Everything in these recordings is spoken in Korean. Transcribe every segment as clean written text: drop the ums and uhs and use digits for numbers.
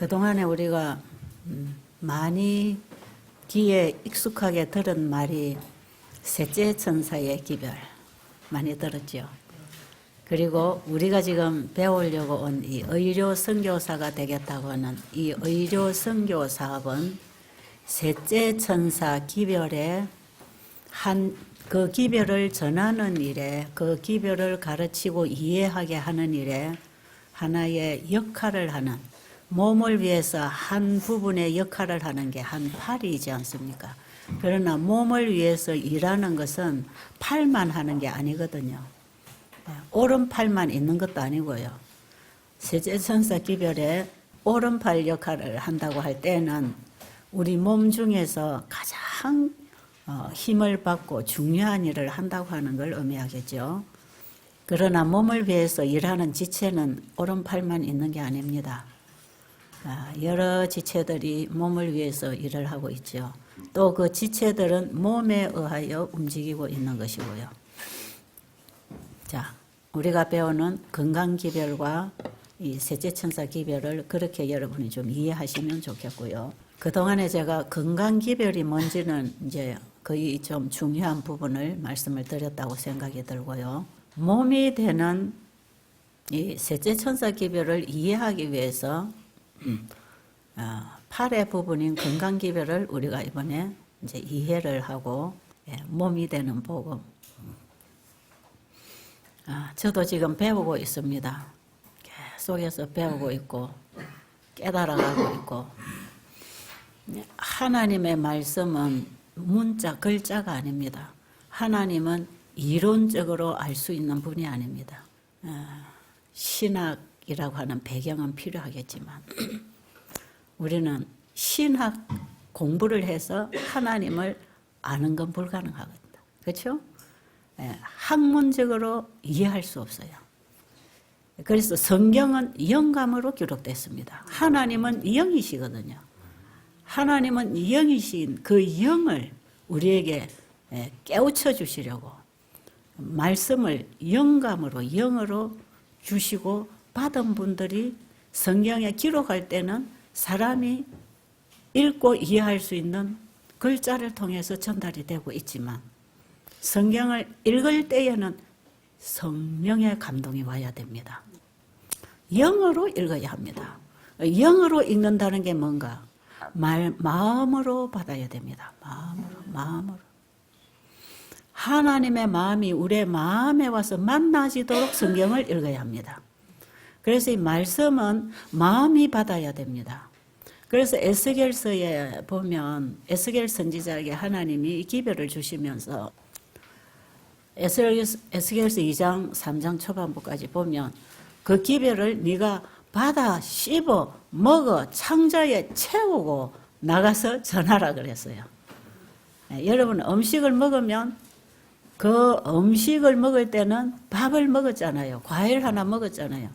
그동안에 우리가 많이 귀에 익숙하게 들은 말이 셋째 천사의 기별 많이 들었죠. 그리고 우리가 지금 배우려고 온 이 의료 선교사가 되겠다고 하는 이 의료 선교 사업은 셋째 천사 기별에 그 기별을 전하는 일에, 그 기별을 가르치고 이해하게 하는 일에 하나의 역할을 하는, 몸을 위해서 한 부분의 역할을 하는 게 한 팔이지 않습니까? 그러나 몸을 위해서 일하는 것은 팔만 하는 게 아니거든요. 오른팔만 있는 것도 아니고요. 셋째 천사 기별에 오른팔 역할을 한다고 할 때는 우리 몸 중에서 가장 힘을 받고 중요한 일을 한다고 하는 걸 의미하겠죠. 그러나 몸을 위해서 일하는 지체는 오른팔만 있는 게 아닙니다. 여러 지체들이 몸을 위해서 일을 하고 있죠. 또 그 지체들은 몸에 의하여 움직이고 있는 것이고요. 자, 우리가 배우는 건강기별과 이 셋째 천사 기별을 그렇게 여러분이 좀 이해하시면 좋겠고요. 그동안에 제가 건강기별이 뭔지는 이제 거의 좀 중요한 부분을 말씀을 드렸다고 생각이 들고요. 몸이 되는 이 셋째 천사 기별을 이해하기 위해서 팔의 부분인 건강기별을 우리가 이번에 이제 이해를 하고 몸이 되는 복음. 저도 지금 배우고 있습니다. 계속해서 배우고 있고 깨달아가고 있고, 하나님의 말씀은 문자, 글자가 아닙니다. 하나님은 이론적으로 알 수 있는 분이 아닙니다. 신학이라고 하는 배경은 필요하겠지만 우리는 신학 공부를 해서 하나님을 아는 건 불가능하거든요. 그렇죠? 학문적으로 이해할 수 없어요. 그래서 성경은 영감으로 기록됐습니다. 하나님은 영이시거든요. 하나님은 영이신 그 영을 우리에게 깨우쳐 주시려고 말씀을 영감으로, 영으로 주시고 받은 분들이 성경에 기록할 때는 사람이 읽고 이해할 수 있는 글자를 통해서 전달이 되고 있지만 성경을 읽을 때에는 성령의 감동이 와야 됩니다. 영어로 읽어야 합니다. 영어로 읽는다는 게 뭔가? 마음으로 받아야 됩니다. 마음으로. 하나님의 마음이 우리의 마음에 와서 만나지도록 성경을 읽어야 합니다. 그래서 이 말씀은 마음이 받아야 됩니다. 그래서 에스겔서에 보면 에스겔 선지자에게 하나님이 이 기별을 주시면서 에스겔서 2장 3장 초반부까지 보면 그 기별을 네가 받아 씹어 먹어 창자에 채우고 나가서 전하라 그랬어요. 여러분 음식을 먹으면 그 음식을 먹을 때는 밥을 먹었잖아요. 과일 하나 먹었잖아요.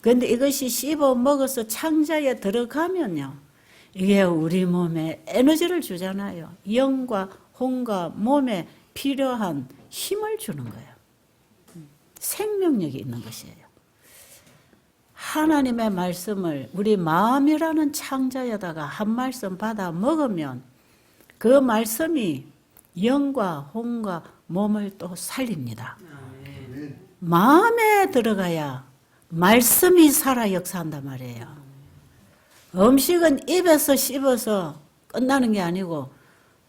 그런데 이것이 씹어 먹어서 창자에 들어가면요, 이게 우리 몸에 에너지를 주잖아요. 영과 혼과 몸에 필요한 힘을 주는 거예요. 생명력이 있는 것이에요. 하나님의 말씀을 우리 마음이라는 창자에다가 한 말씀 받아 먹으면 그 말씀이 영과 혼과 몸을 또 살립니다. 마음에 들어가야 말씀이 살아 역사한단 말이에요. 음식은 입에서 씹어서 끝나는 게 아니고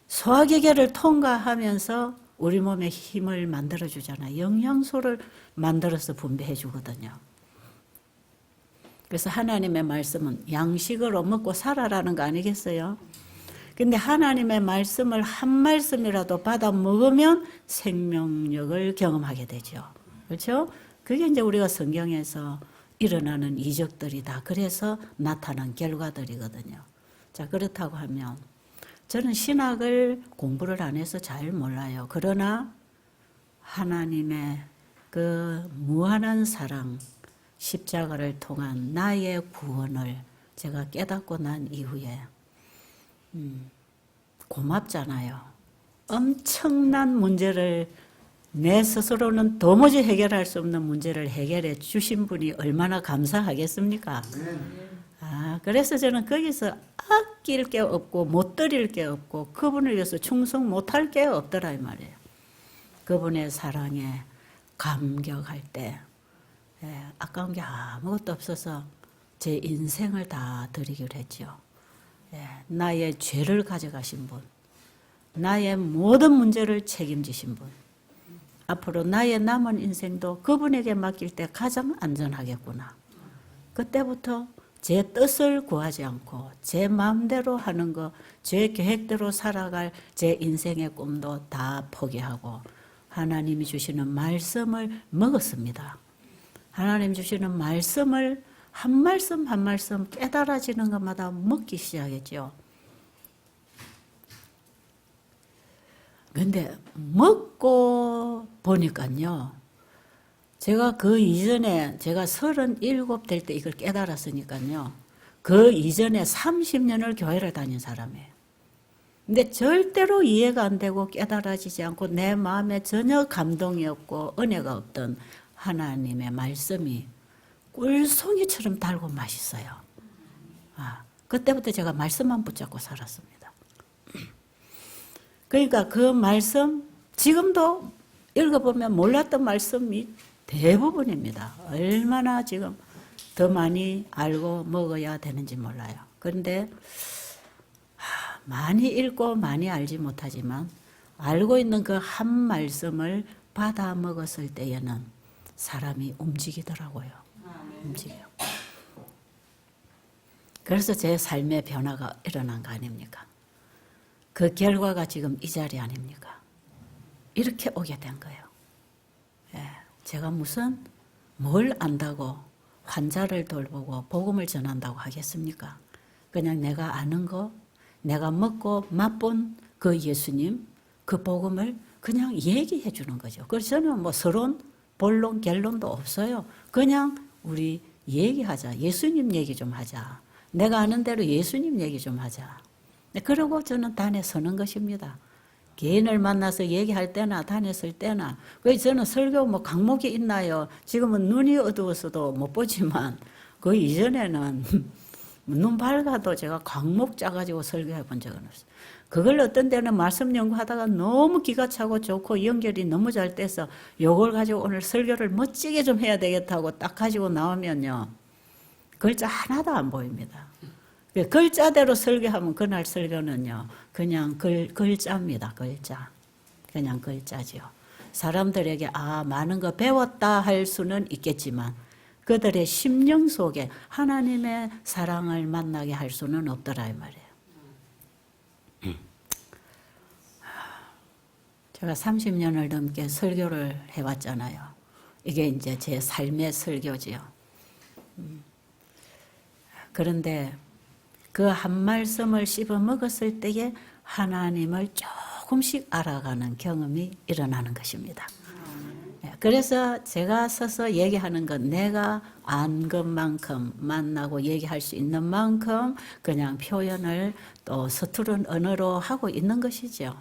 소화기계를 통과하면서 우리 몸에 힘을 만들어주잖아요. 영양소를 만들어서 분배해 주거든요. 그래서 하나님의 말씀은 양식으로 먹고 살아라는 거 아니겠어요? 근데 하나님의 말씀을 한 말씀이라도 받아 먹으면 생명력을 경험하게 되죠. 그렇죠? 그게 이제 우리가 성경에서 일어나는 이적들이다. 그래서 나타난 결과들이거든요. 자, 그렇다고 하면 저는 신학을 공부를 안 해서 잘 몰라요. 그러나 하나님의 그 무한한 사랑, 십자가를 통한 나의 구원을 제가 깨닫고 난 이후에 고맙잖아요. 엄청난 문제를 내 스스로는 도무지 해결할 수 없는 문제를 해결해 주신 분이 얼마나 감사하겠습니까? 그래서 저는 거기서 아낄 게 없고 못 드릴 게 없고 그분을 위해서 충성 못할 게 없더라 이 말이에요. 그분의 사랑에 감격할 때 아까운 게 아무것도 없어서 제 인생을 다 드리기로 했죠. 나의 죄를 가져가신 분, 나의 모든 문제를 책임지신 분, 앞으로 나의 남은 인생도 그분에게 맡길 때 가장 안전하겠구나. 그때부터 제 뜻을 구하지 않고 제 마음대로 하는 거, 제 계획대로 살아갈 제 인생의 꿈도 다 포기하고 하나님이 주시는 말씀을 먹었습니다. 하나님 주시는 말씀을 한 말씀 한 말씀 깨달아지는 것마다 먹기 시작했죠. 근데 먹고 보니까요. 제가 그 이전에 제가 37 될 때 이걸 깨달았으니까요. 그 이전에 30년을 교회를 다닌 사람이에요. 근데 절대로 이해가 안 되고 깨달아지지 않고 내 마음에 전혀 감동이 없고 은혜가 없던 하나님의 말씀이 꿀송이처럼 달고 맛있어요. 그때부터 제가 말씀만 붙잡고 살았습니다. 그러니까 그 말씀 지금도 읽어보면 몰랐던 말씀이 대부분입니다. 얼마나 지금 더 많이 알고 먹어야 되는지 몰라요. 그런데 많이 읽고 많이 알지 못하지만 알고 있는 그 한 말씀을 받아 먹었을 때에는 사람이 움직이더라고요. 움직여요. 그래서 제 삶의 변화가 일어난 거 아닙니까? 그 결과가 지금 이 자리 아닙니까? 이렇게 오게 된 거예요. 제가 무슨 뭘 안다고 환자를 돌보고 복음을 전한다고 하겠습니까? 그냥 내가 아는 거, 내가 먹고 맛본 그 예수님, 그 복음을 그냥 얘기해 주는 거죠. 그래서 저는 뭐 서론, 본론, 결론도 없어요. 그냥 우리 얘기하자. 예수님 얘기 좀 하자. 내가 아는 대로 예수님 얘기 좀 하자. 그러고 저는 단에 서는 것입니다. 개인을 만나서 얘기할 때나 다녔을 때나. 그래서 저는 설교 뭐 강목이 있나요? 지금은 눈이 어두워서도 못 보지만 그 이전에는 눈 밝아도 제가 강목 짜가지고 설교해 본 적은 없어요. 그걸 어떤 때는 말씀 연구하다가 너무 기가 차고 좋고 연결이 너무 잘 돼서 요걸 가지고 오늘 설교를 멋지게 좀 해야 되겠다고 딱 가지고 나오면요. 글자 하나도 안 보입니다. 글자대로 설교하면 그날 설교는요. 그냥 글자입니다. 글자. 그냥 글자죠. 사람들에게 많은 거 배웠다 할 수는 있겠지만 그들의 심령 속에 하나님의 사랑을 만나게 할 수는 없더라 이 말이에요. 제가 30년을 넘게 설교를 해왔잖아요. 이게 이제 제 삶의 설교지요. 그런데 그 한 말씀을 씹어 먹었을 때에 하나님을 조금씩 알아가는 경험이 일어나는 것입니다. 그래서 제가 서서 얘기하는 건 내가 안 것만큼 만나고 얘기할 수 있는 만큼 그냥 표현을 또 서투른 언어로 하고 있는 것이죠.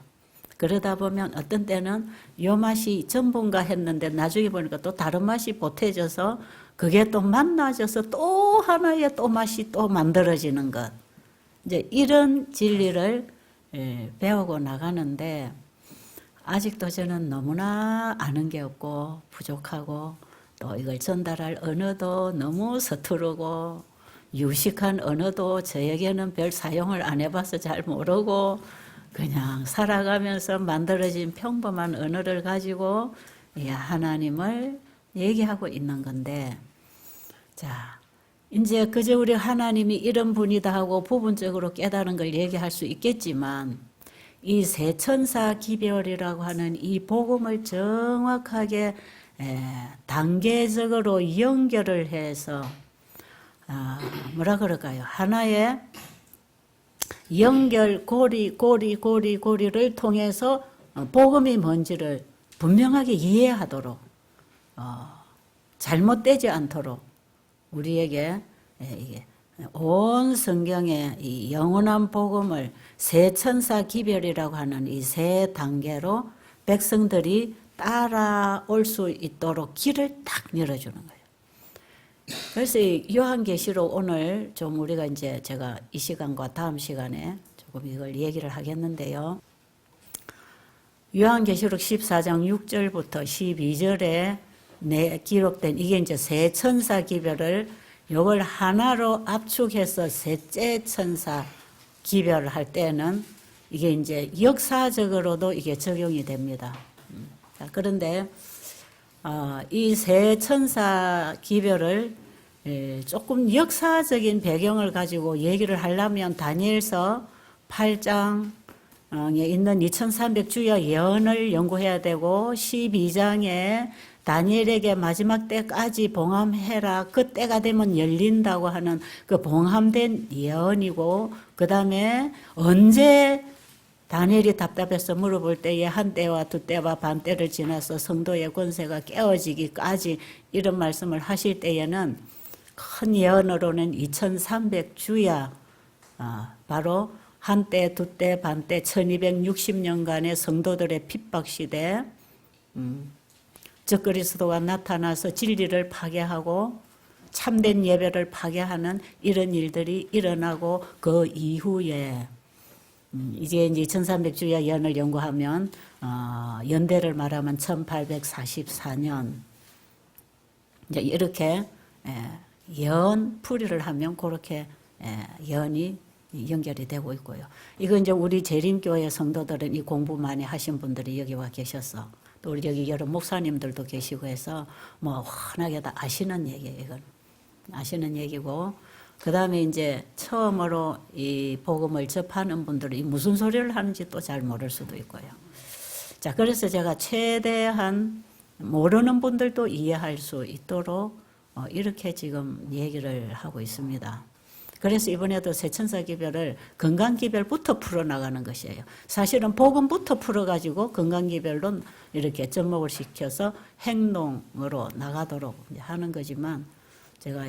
그러다 보면 어떤 때는 요 맛이 전분가 했는데 나중에 보니까 또 다른 맛이 보태져서 그게 또 만나져서 또 하나의 또 맛이 또 만들어지는 것. 이제 이런 진리를 배우고 나가는데 아직도 저는 너무나 아는 게 없고 부족하고 또 이걸 전달할 언어도 너무 서투르고 유식한 언어도 저에게는 별 사용을 안 해봐서 잘 모르고 그냥 살아가면서 만들어진 평범한 언어를 가지고 하나님을 얘기하고 있는 건데 자 이제 그저 우리 하나님이 이런 분이다 하고 부분적으로 깨달은 걸 얘기할 수 있겠지만 이 세천사 기별이라고 하는 이 복음을 정확하게 단계적으로 연결을 해서 뭐라 그럴까요? 하나의 연결 고리를 통해서 복음이 뭔지를 분명하게 이해하도록 잘못되지 않도록 우리에게 온 성경의 이 영원한 복음을 세천사 기별이라고 하는 이 세 단계로 백성들이 따라올 수 있도록 길을 딱 열어주는 거예요. 그래서 이 요한계시록 오늘 좀 우리가 이제 제가 이 시간과 다음 시간에 조금 이걸 얘기를 하겠는데요. 요한계시록 14장 6절부터 12절에 기록된 이게 이제 세 천사 기별을 요걸 하나로 압축해서 셋째 천사 기별을 할 때는 이게 이제 역사적으로도 이게 적용이 됩니다. 자, 그런데 이 세 천사 기별을 조금 역사적인 배경을 가지고 얘기를 하려면 다니엘서 8장에 있는 2300주야 예언을 연구해야 되고 12장에 다니엘에게 마지막 때까지 봉함해라. 그 때가 되면 열린다고 하는 그 봉함된 예언이고 그 다음에 언제 다니엘이 답답해서 물어볼 때에 한 때와 두 때와 반 때를 지나서 성도의 권세가 깨어지기까지 이런 말씀을 하실 때에는 큰 예언으로는 2300주야 바로 한 때, 두 때, 반 때, 1260년간의 성도들의 핍박시대 적그리스도가 나타나서 진리를 파괴하고 참된 예배를 파괴하는 이런 일들이 일어나고 그 이후에 이제 2300주야 예언을 연구하면 연대를 말하면 1844년 이제 이렇게 예언 풀이를 하면 그렇게 예언이 연결이 되고 있고요. 이거 이제 우리 재림교회 성도들은 이 공부 많이 하신 분들이 여기 와 계셨어. 또 우리 여기 여러 목사님들도 계시고 해서 뭐 환하게 다 아시는 얘기예요. 이건 아시는 얘기고 그 다음에 이제 처음으로 이 복음을 접하는 분들이 무슨 소리를 하는지 또 잘 모를 수도 있고요. 자, 그래서 제가 최대한 모르는 분들도 이해할 수 있도록 이렇게 지금 얘기를 하고 있습니다. 그래서 이번에도 세천사기별을 건강기별부터 풀어나가는 것이에요. 사실은 복음부터 풀어가지고 건강기별로 이렇게 접목을 시켜서 행동으로 나가도록 하는 거지만 제가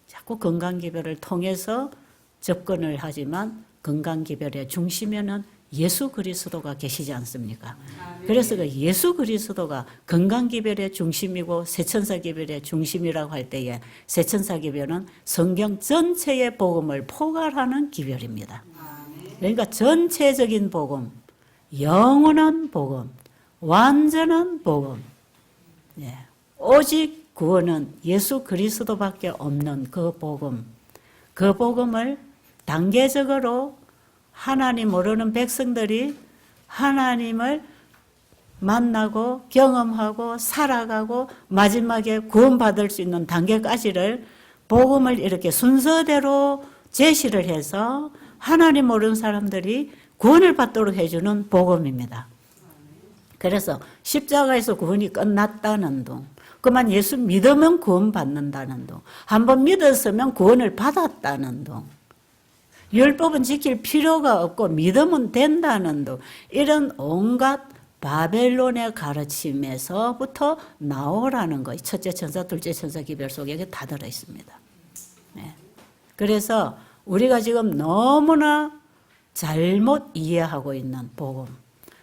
자꾸 건강기별을 통해서 접근을 하지만 건강기별의 중심에는 예수 그리스도가 계시지 않습니까? 그래서 그 예수 그리스도가 건강기별의 중심이고 세천사기별의 중심이라고 할 때에 세천사기별은 성경 전체의 복음을 포괄하는 기별입니다. 그러니까 전체적인 복음, 영원한 복음, 완전한 복음, 오직 구원은 예수 그리스도밖에 없는 그 복음을 단계적으로 하나님 모르는 백성들이 하나님을 만나고 경험하고 살아가고 마지막에 구원받을 수 있는 단계까지를 복음을 이렇게 순서대로 제시를 해서 하나님 모르는 사람들이 구원을 받도록 해주는 복음입니다. 그래서 십자가에서 구원이 끝났다는 둥, 그만 예수 믿으면 구원받는다는 둥, 한번 믿었으면 구원을 받았다는 둥, 율법은 지킬 필요가 없고 믿으면 된다는 둥, 이런 온갖 바벨론의 가르침에서부터 나오라는 거. 첫째 천사, 둘째 천사 기별 속에 다 들어있습니다. 그래서 우리가 지금 너무나 잘못 이해하고 있는 복음.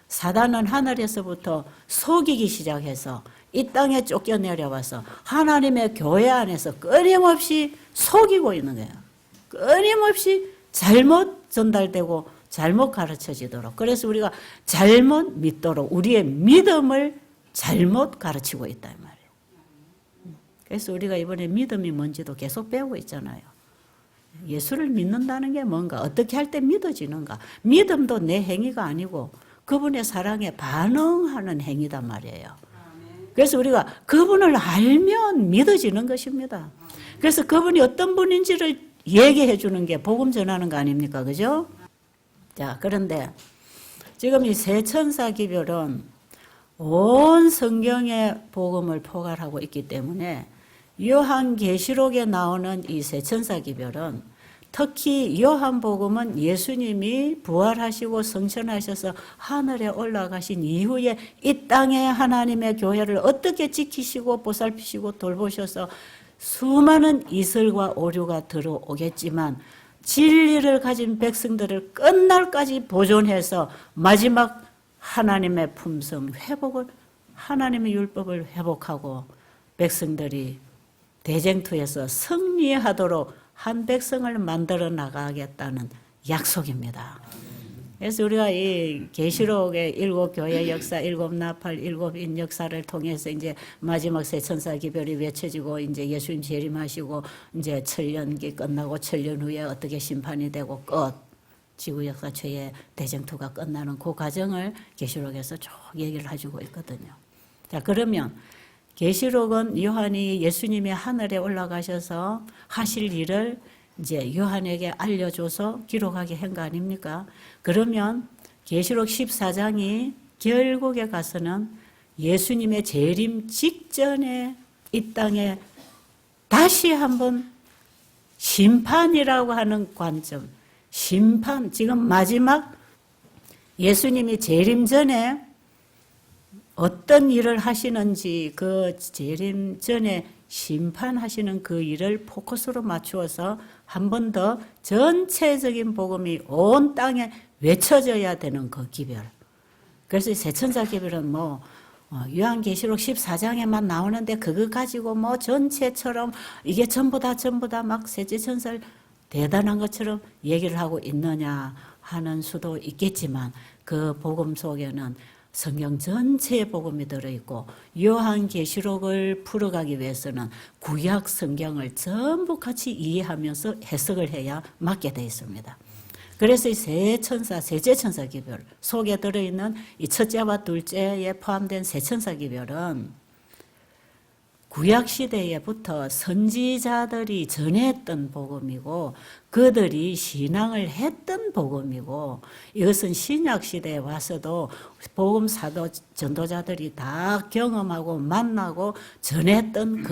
사단은 하늘에서부터 속이기 시작해서 이 땅에 쫓겨내려와서 하나님의 교회 안에서 끊임없이 속이고 있는 거예요. 끊임없이 잘못 전달되고 잘못 가르쳐지도록. 그래서 우리가 잘못 믿도록 우리의 믿음을 잘못 가르치고 있다 이 말이에요. 그래서 우리가 이번에 믿음이 뭔지도 계속 배우고 있잖아요. 예수를 믿는다는 게 뭔가, 어떻게 할 때 믿어지는가. 믿음도 내 행위가 아니고 그분의 사랑에 반응하는 행위단 말이에요. 그래서 우리가 그분을 알면 믿어지는 것입니다. 그래서 그분이 어떤 분인지를 얘기해 주는 게 복음 전하는 거 아닙니까? 그죠? 자, 그런데 지금 이 세천사 기별은 온 성경의 복음을 포괄하고 있기 때문에 요한계시록에 나오는 이 세천사 기별은 특히 요한복음은 예수님이 부활하시고 성천하셔서 하늘에 올라가신 이후에 이 땅에 하나님의 교회를 어떻게 지키시고 보살피시고 돌보셔서 수많은 이슬과 오류가 들어오겠지만 진리를 가진 백성들을 끝날까지 보존해서 마지막 하나님의 품성 회복을, 하나님의 율법을 회복하고 백성들이 대쟁투에서 승리하도록 한 백성을 만들어 나가겠다는 약속입니다. 그래서 우리가 이 계시록의 일곱 교회 역사, 일곱 나팔, 일곱 인 역사를 통해서 이제 마지막 새 천사 기별이 외쳐지고 이제 예수님 재림하시고 이제 천년기 끝나고 천년 후에 어떻게 심판이 되고 끝 지구 역사 최의 대쟁투가 끝나는 그 과정을 계시록에서 쭉 얘기를 해주고 있거든요. 자, 그러면 계시록은 요한이 예수님이 하늘에 올라가셔서 하실 일을 이제 요한에게 알려줘서 기록하게 한 거 아닙니까? 그러면 계시록 14장이 결국에 가서는 예수님의 재림 직전에 이 땅에 다시 한번 심판이라고 하는 관점, 심판, 지금 마지막 예수님이 재림 전에 어떤 일을 하시는지 그 재림 전에 심판하시는 그 일을 포커스로 맞추어서 한 번 더 전체적인 복음이 온 땅에 외쳐져야 되는 그 기별. 그래서 새천사 기별은 뭐 요한계시록 14장에만 나오는데 그거 가지고 뭐 전체처럼 이게 전부 다 막 셋째 천사를 대단한 것처럼 얘기를 하고 있느냐 하는 수도 있겠지만 그 복음 속에는 성경 전체의 복음이 들어있고 요한계시록을 풀어가기 위해서는 구약 성경을 전부 같이 이해하면서 해석을 해야 맞게 되어 있습니다. 그래서 이 세 천사, 세제 천사 기별 속에 들어있는 이 첫째와 둘째에 포함된 세 천사 기별은 구약 시대에부터 선지자들이 전했던 복음이고 그들이 신앙을 했던 복음이고 이것은 신약 시대에 와서도 복음 사도 전도자들이 다 경험하고 만나고 전했던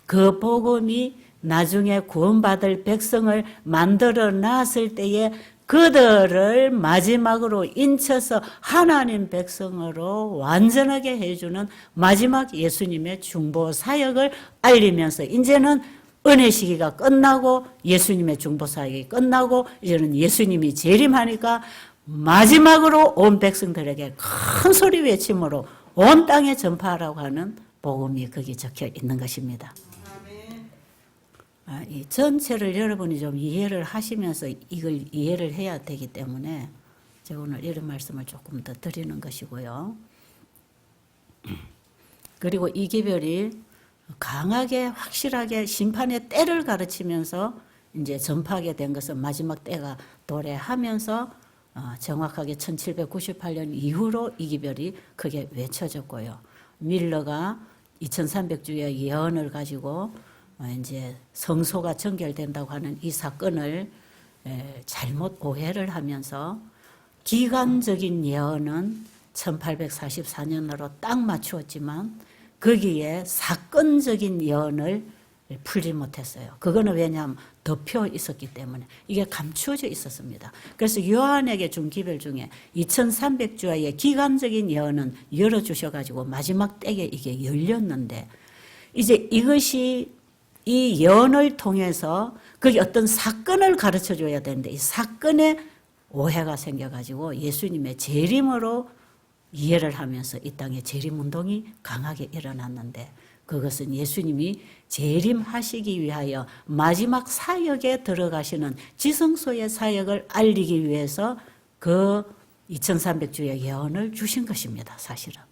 그 복음이 나중에 구원받을 백성을 만들어 놨을 때에 그들을 마지막으로 인쳐서 하나님 백성으로 완전하게 해주는 마지막 예수님의 중보 사역을 알리면서 이제는 은혜 시기가 끝나고 예수님의 중보 사역이 끝나고 이제는 예수님이 재림하니까 마지막으로 온 백성들에게 큰 소리 외침으로 온 땅에 전파하라고 하는 복음이 거기 적혀 있는 것입니다. 이 전체를 여러분이 좀 이해를 하시면서 이걸 이해를 해야 되기 때문에 제가 오늘 이런 말씀을 조금 더 드리는 것이고요. 그리고 이 기별이 강하게 확실하게 심판의 때를 가르치면서 이제 전파하게 된 것은 마지막 때가 도래하면서 정확하게 1798년 이후로 이 기별이 크게 외쳐졌고요. 밀러가 2300주의 예언을 가지고 이제 성소가 정결된다고 하는 이 사건을 잘못 오해를 하면서 기간적인 예언은 1844년으로 딱 맞추었지만 거기에 사건적인 예언을 풀지 못했어요. 그거는 왜냐하면 덮여 있었기 때문에 이게 감추어져 있었습니다. 그래서 요한에게 준 기별 중에 2300주의 기간적인 예언은 열어주셔가지고 마지막 때에 이게 열렸는데 이제 이것이 이 예언을 통해서 그게 어떤 사건을 가르쳐 줘야 되는데 이 사건에 오해가 생겨가지고 예수님의 재림으로 이해를 하면서 이 땅에 재림운동이 강하게 일어났는데 그것은 예수님이 재림하시기 위하여 마지막 사역에 들어가시는 지성소의 사역을 알리기 위해서 그 2300주의 예언을 주신 것입니다. 사실은.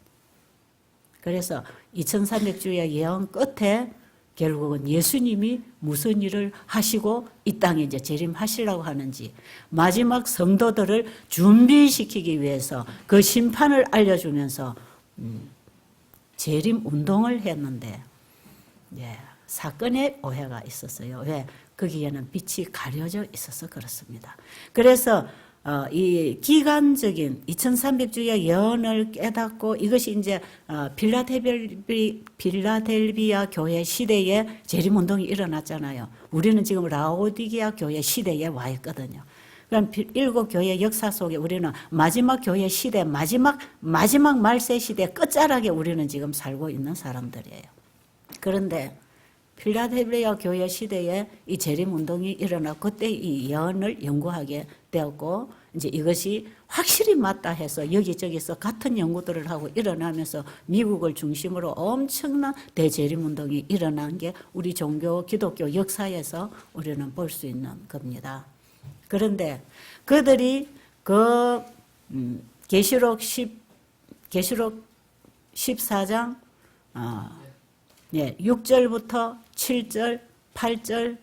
그래서 2300주의 예언 끝에 결국은 예수님이 무슨 일을 하시고 이 땅에 이제 재림하시려고 하는지 마지막 성도들을 준비시키기 위해서 그 심판을 알려주면서 재림 운동을 했는데 사건에 오해가 있었어요. 왜? 거기에는 빛이 가려져 있어서 그렇습니다. 그래서 이 기간적인 2300주의 예언을 깨닫고 이것이 이제 빌라델비아 교회 시대에 재림운동이 일어났잖아요. 우리는 지금 라오디게아 교회 시대에 와 있거든요. 그럼 일곱 교회 역사 속에 우리는 마지막 교회 시대, 마지막 말세 시대 끝자락에 우리는 지금 살고 있는 사람들이에요. 그런데 필라델피아 교회 시대에 이 재림운동이 일어나 그때 이 예언을 연구하게 되었고, 이제 이것이 확실히 맞다 해서 여기저기서 같은 연구들을 하고 일어나면서 미국을 중심으로 엄청난 대재림운동이 일어난 게 우리 종교 기독교 역사에서 우리는 볼 수 있는 겁니다. 그런데 그들이 그 계시록 14장 6절부터 7절, 8절,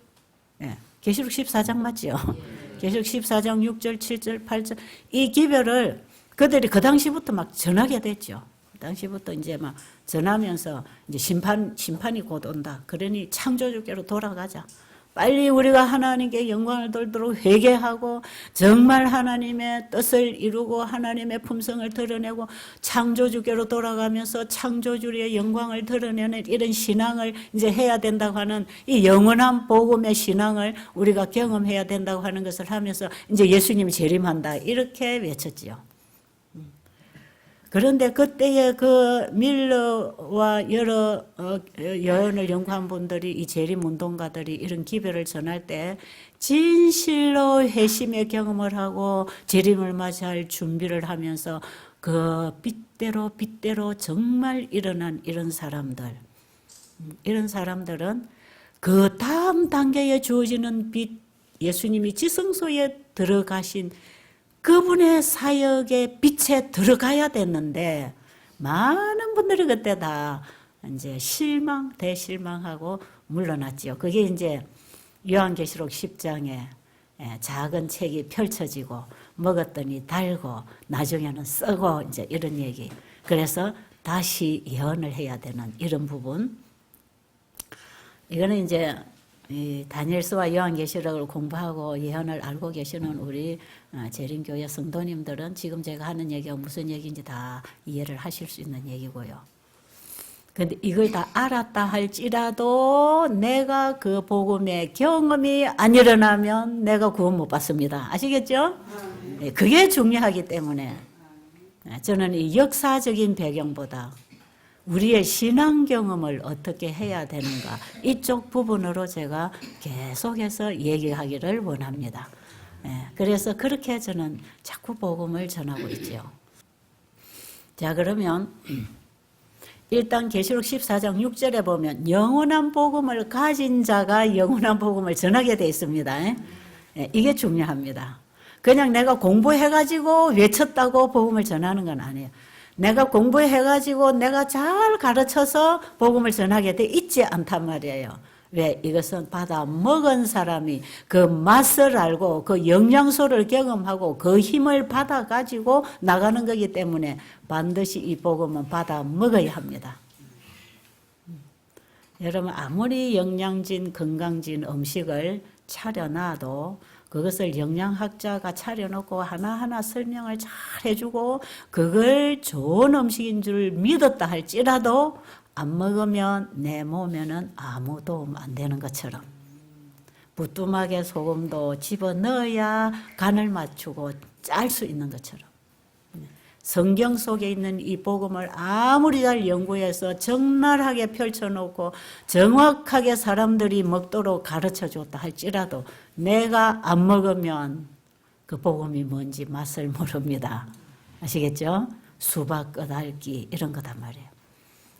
계시록 14장 맞죠? 계시록 14장 6절, 7절, 8절 이 기별을 그들이 그 당시부터 막 전하게 됐죠. 그 당시부터 이제 막 전하면서 이제 심판이 곧 온다. 그러니 창조주께로 돌아가자. 빨리 우리가 하나님께 영광을 돌도록 회개하고 정말 하나님의 뜻을 이루고 하나님의 품성을 드러내고 창조주께로 돌아가면서 창조주의 영광을 드러내는 이런 신앙을 이제 해야 된다고 하는 이 영원한 복음의 신앙을 우리가 경험해야 된다고 하는 것을 하면서 이제 예수님이 재림한다 이렇게 외쳤지요. 그런데 그때의 그 밀러와 여러 예언을 연구한 분들이 이 재림운동가들이 이런 기별을 전할 때 진실로 회심의 경험을 하고 재림을 맞이할 준비를 하면서 그 빛대로 정말 일어난 이런 사람들은 그 다음 단계에 주어지는 빛, 예수님이 지성소에 들어가신 그분의 사역의 빛에 들어가야 됐는데 많은 분들이 그때 다 이제 대실망하고 물러났지요. 그게 이제 요한계시록 10장에 작은 책이 펼쳐지고 먹었더니 달고 나중에는 썩고 이제 이런 얘기. 그래서 다시 예언을 해야 되는 이런 부분. 이거는 이제 이 다니엘서와 요한계시록을 공부하고 예언을 알고 계시는 우리 재림교회 성도님들은 지금 제가 하는 얘기가 무슨 얘기인지 다 이해를 하실 수 있는 얘기고요. 그런데 이걸 다 알았다 할지라도 내가 그 복음의 경험이 안 일어나면 내가 구원 못 받습니다. 아시겠죠? 네, 그게 중요하기 때문에 저는 이 역사적인 배경보다 우리의 신앙 경험을 어떻게 해야 되는가 이쪽 부분으로 제가 계속해서 얘기하기를 원합니다. 그래서 그렇게 저는 자꾸 복음을 전하고 있죠. 자, 그러면 일단 계시록 14장 6절에 보면 영원한 복음을 가진 자가 영원한 복음을 전하게 되어 있습니다. 이게 중요합니다. 그냥 내가 공부해가지고 외쳤다고 복음을 전하는 건 아니에요. 내가 공부해가지고 내가 잘 가르쳐서 복음을 전하게 돼 있지 않단 말이에요. 왜? 이것은 받아 먹은 사람이 그 맛을 알고 그 영양소를 경험하고 그 힘을 받아가지고 나가는 거기 때문에 반드시 이 복음은 받아 먹어야 합니다. 여러분 아무리 영양진 건강진 음식을 차려놔도 그것을 영양학자가 차려놓고 하나하나 설명을 잘 해주고 그걸 좋은 음식인 줄 믿었다 할지라도 안 먹으면 내 몸에는 아무 도움 안 되는 것처럼 부뚜막에 소금도 집어넣어야 간을 맞추고 짤 수 있는 것처럼 성경 속에 있는 이 복음을 아무리 잘 연구해서 적나라하게 펼쳐놓고 정확하게 사람들이 먹도록 가르쳐줬다 할지라도 내가 안 먹으면 그 복음이 뭔지 맛을 모릅니다. 아시겠죠? 수박 끄달기 이런 거단 말이에요.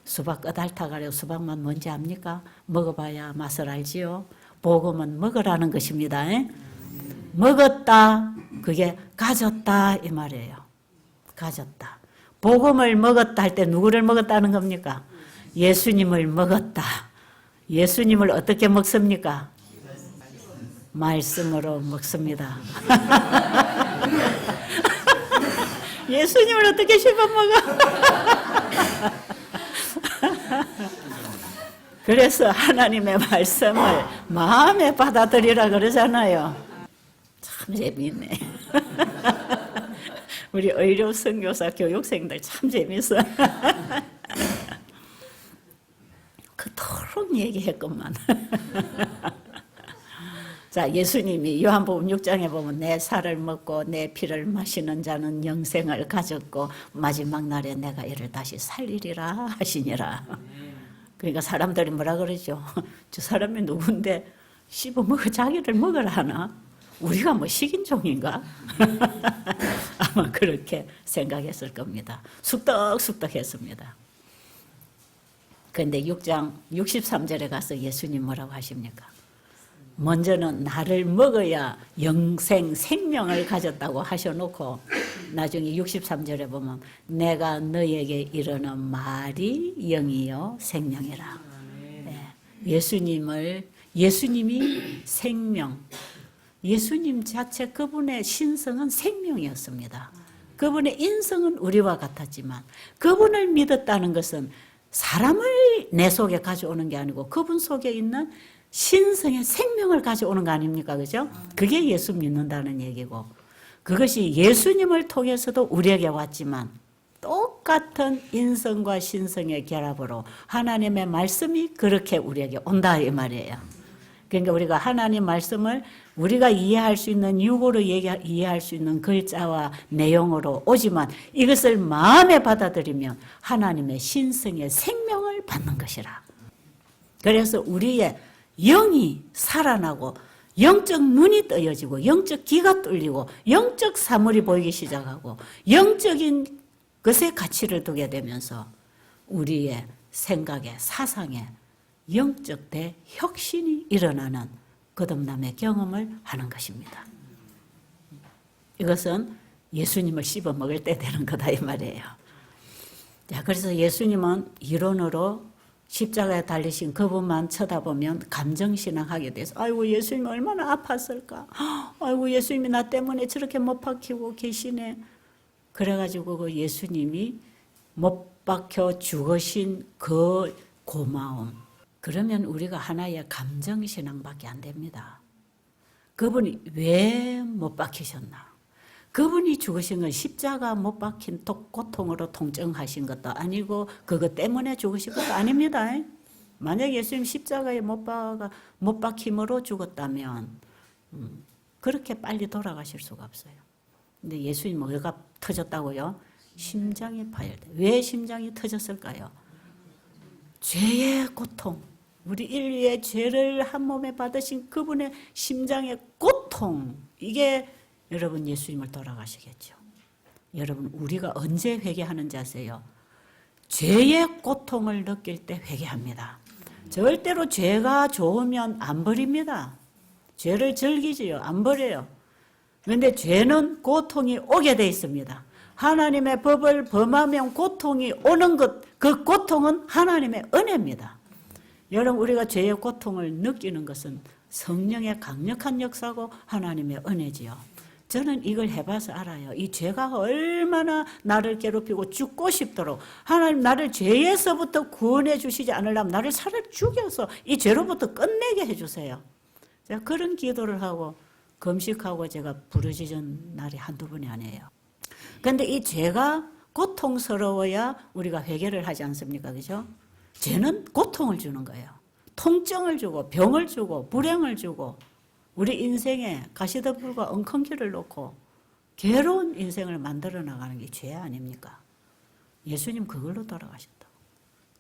수박 끄달다 가지고 수박만 뭔지 압니까? 먹어봐야 맛을 알지요. 복음은 먹으라는 것입니다. 먹었다 그게 가졌다 이 말이에요. 가졌다. 복음을 먹었다 할 때 누구를 먹었다는 겁니까? 예수님을 먹었다. 예수님을 어떻게 먹습니까? 말씀으로 먹습니다. 예수님을 어떻게 씹어먹어? 그래서 하나님의 말씀을 마음에 받아들이라 그러잖아요. 참 재미있네. 우리 의료 선교사 교육생들 참 재밌어. 그토록 얘기했건만. 자, 예수님이 요한복음 6장에 보면 내 살을 먹고 내 피를 마시는 자는 영생을 가졌고 마지막 날에 내가 이를 다시 살리리라 하시니라. 그러니까 사람들이 뭐라 그러죠? 저 사람이 누군데 씹어먹어 자기를 먹으라 하나? 우리가 뭐 식인종인가? 아마 그렇게 생각했을 겁니다. 쑥덕쑥덕했습니다. 그런데 6장 63절에 가서 예수님 뭐라고 하십니까? 먼저는 나를 먹어야 영생 생명을 가졌다고 하셔놓고 나중에 63절에 보면 내가 너에게 이르는 말이 영이요 생명이라. 네. 예수님이 생명, 예수님 자체 그분의 신성은 생명이었습니다. 그분의 인성은 우리와 같았지만 그분을 믿었다는 것은 사람을 내 속에 가져오는 게 아니고 그분 속에 있는 신성의 생명을 가져오는 거 아닙니까? 그죠? 그게 예수 믿는다는 얘기고 그것이 예수님을 통해서도 우리에게 왔지만 똑같은 인성과 신성의 결합으로 하나님의 말씀이 그렇게 우리에게 온다 이 말이에요. 그러니까 우리가 하나님 말씀을 우리가 이해할 수 있는 육으로 이해할 수 있는 글자와 내용으로 오지만 이것을 마음에 받아들이면 하나님의 신성의 생명을 받는 것이라. 그래서 우리의 영이 살아나고 영적 눈이 떠여지고 영적 귀가 뚫리고 영적 사물이 보이기 시작하고 영적인 것에 가치를 두게 되면서 우리의 생각에 사상에 영적 대혁신이 일어나는 거듭남의 경험을 하는 것입니다. 이것은 예수님을 씹어 먹을 때 되는 거다 이 말이에요. 자, 그래서 예수님은 이론으로 십자가에 달리신 그분만 쳐다보면 감정신앙하게 돼서 아이고 예수님이 얼마나 아팠을까. 아이고 예수님이 나 때문에 저렇게 못 박히고 계시네. 그래가지고 그 예수님이 못 박혀 죽으신 그 고마움. 그러면 우리가 하나의 감정신앙밖에 안 됩니다. 그분이 왜 못 박히셨나? 그분이 죽으신 건 십자가 못 박힌 고통으로 통증하신 것도 아니고 그것 때문에 죽으신 것도 아닙니다. 만약 예수님 십자가에 못 박힘으로 죽었다면 그렇게 빨리 돌아가실 수가 없어요. 근데 예수님 뭐가 터졌다고요? 심장이 파열돼. 왜 심장이 터졌을까요? 죄의 고통. 우리 인류의 죄를 한 몸에 받으신 그분의 심장의 고통. 이게 여러분 예수님을 돌아가시겠죠. 여러분 우리가 언제 회개하는지 아세요? 죄의 고통을 느낄 때 회개합니다. 절대로 죄가 좋으면 안 버립니다. 죄를 즐기지요. 안 버려요. 그런데 죄는 고통이 오게 돼 있습니다. 하나님의 법을 범하면 고통이 오는 것, 그 고통은 하나님의 은혜입니다. 여러분 우리가 죄의 고통을 느끼는 것은 성령의 강력한 역사고 하나님의 은혜지요. 저는 이걸 해봐서 알아요. 이 죄가 얼마나 나를 괴롭히고 죽고 싶도록 하나님 나를 죄에서부터 구원해 주시지 않으려면 나를 차라리 죽여서 이 죄로부터 끝내게 해주세요. 제가 그런 기도를 하고 금식하고 제가 부르짖은 날이 한두 번이 아니에요. 그런데 이 죄가 고통스러워야 우리가 회개를 하지 않습니까? 그죠? 죄는 고통을 주는 거예요. 통증을 주고 병을 주고 불행을 주고 우리 인생에 가시덤불과 엉겅퀴를 놓고 괴로운 인생을 만들어 나가는 게 죄 아닙니까? 예수님 그걸로 돌아가셨다고.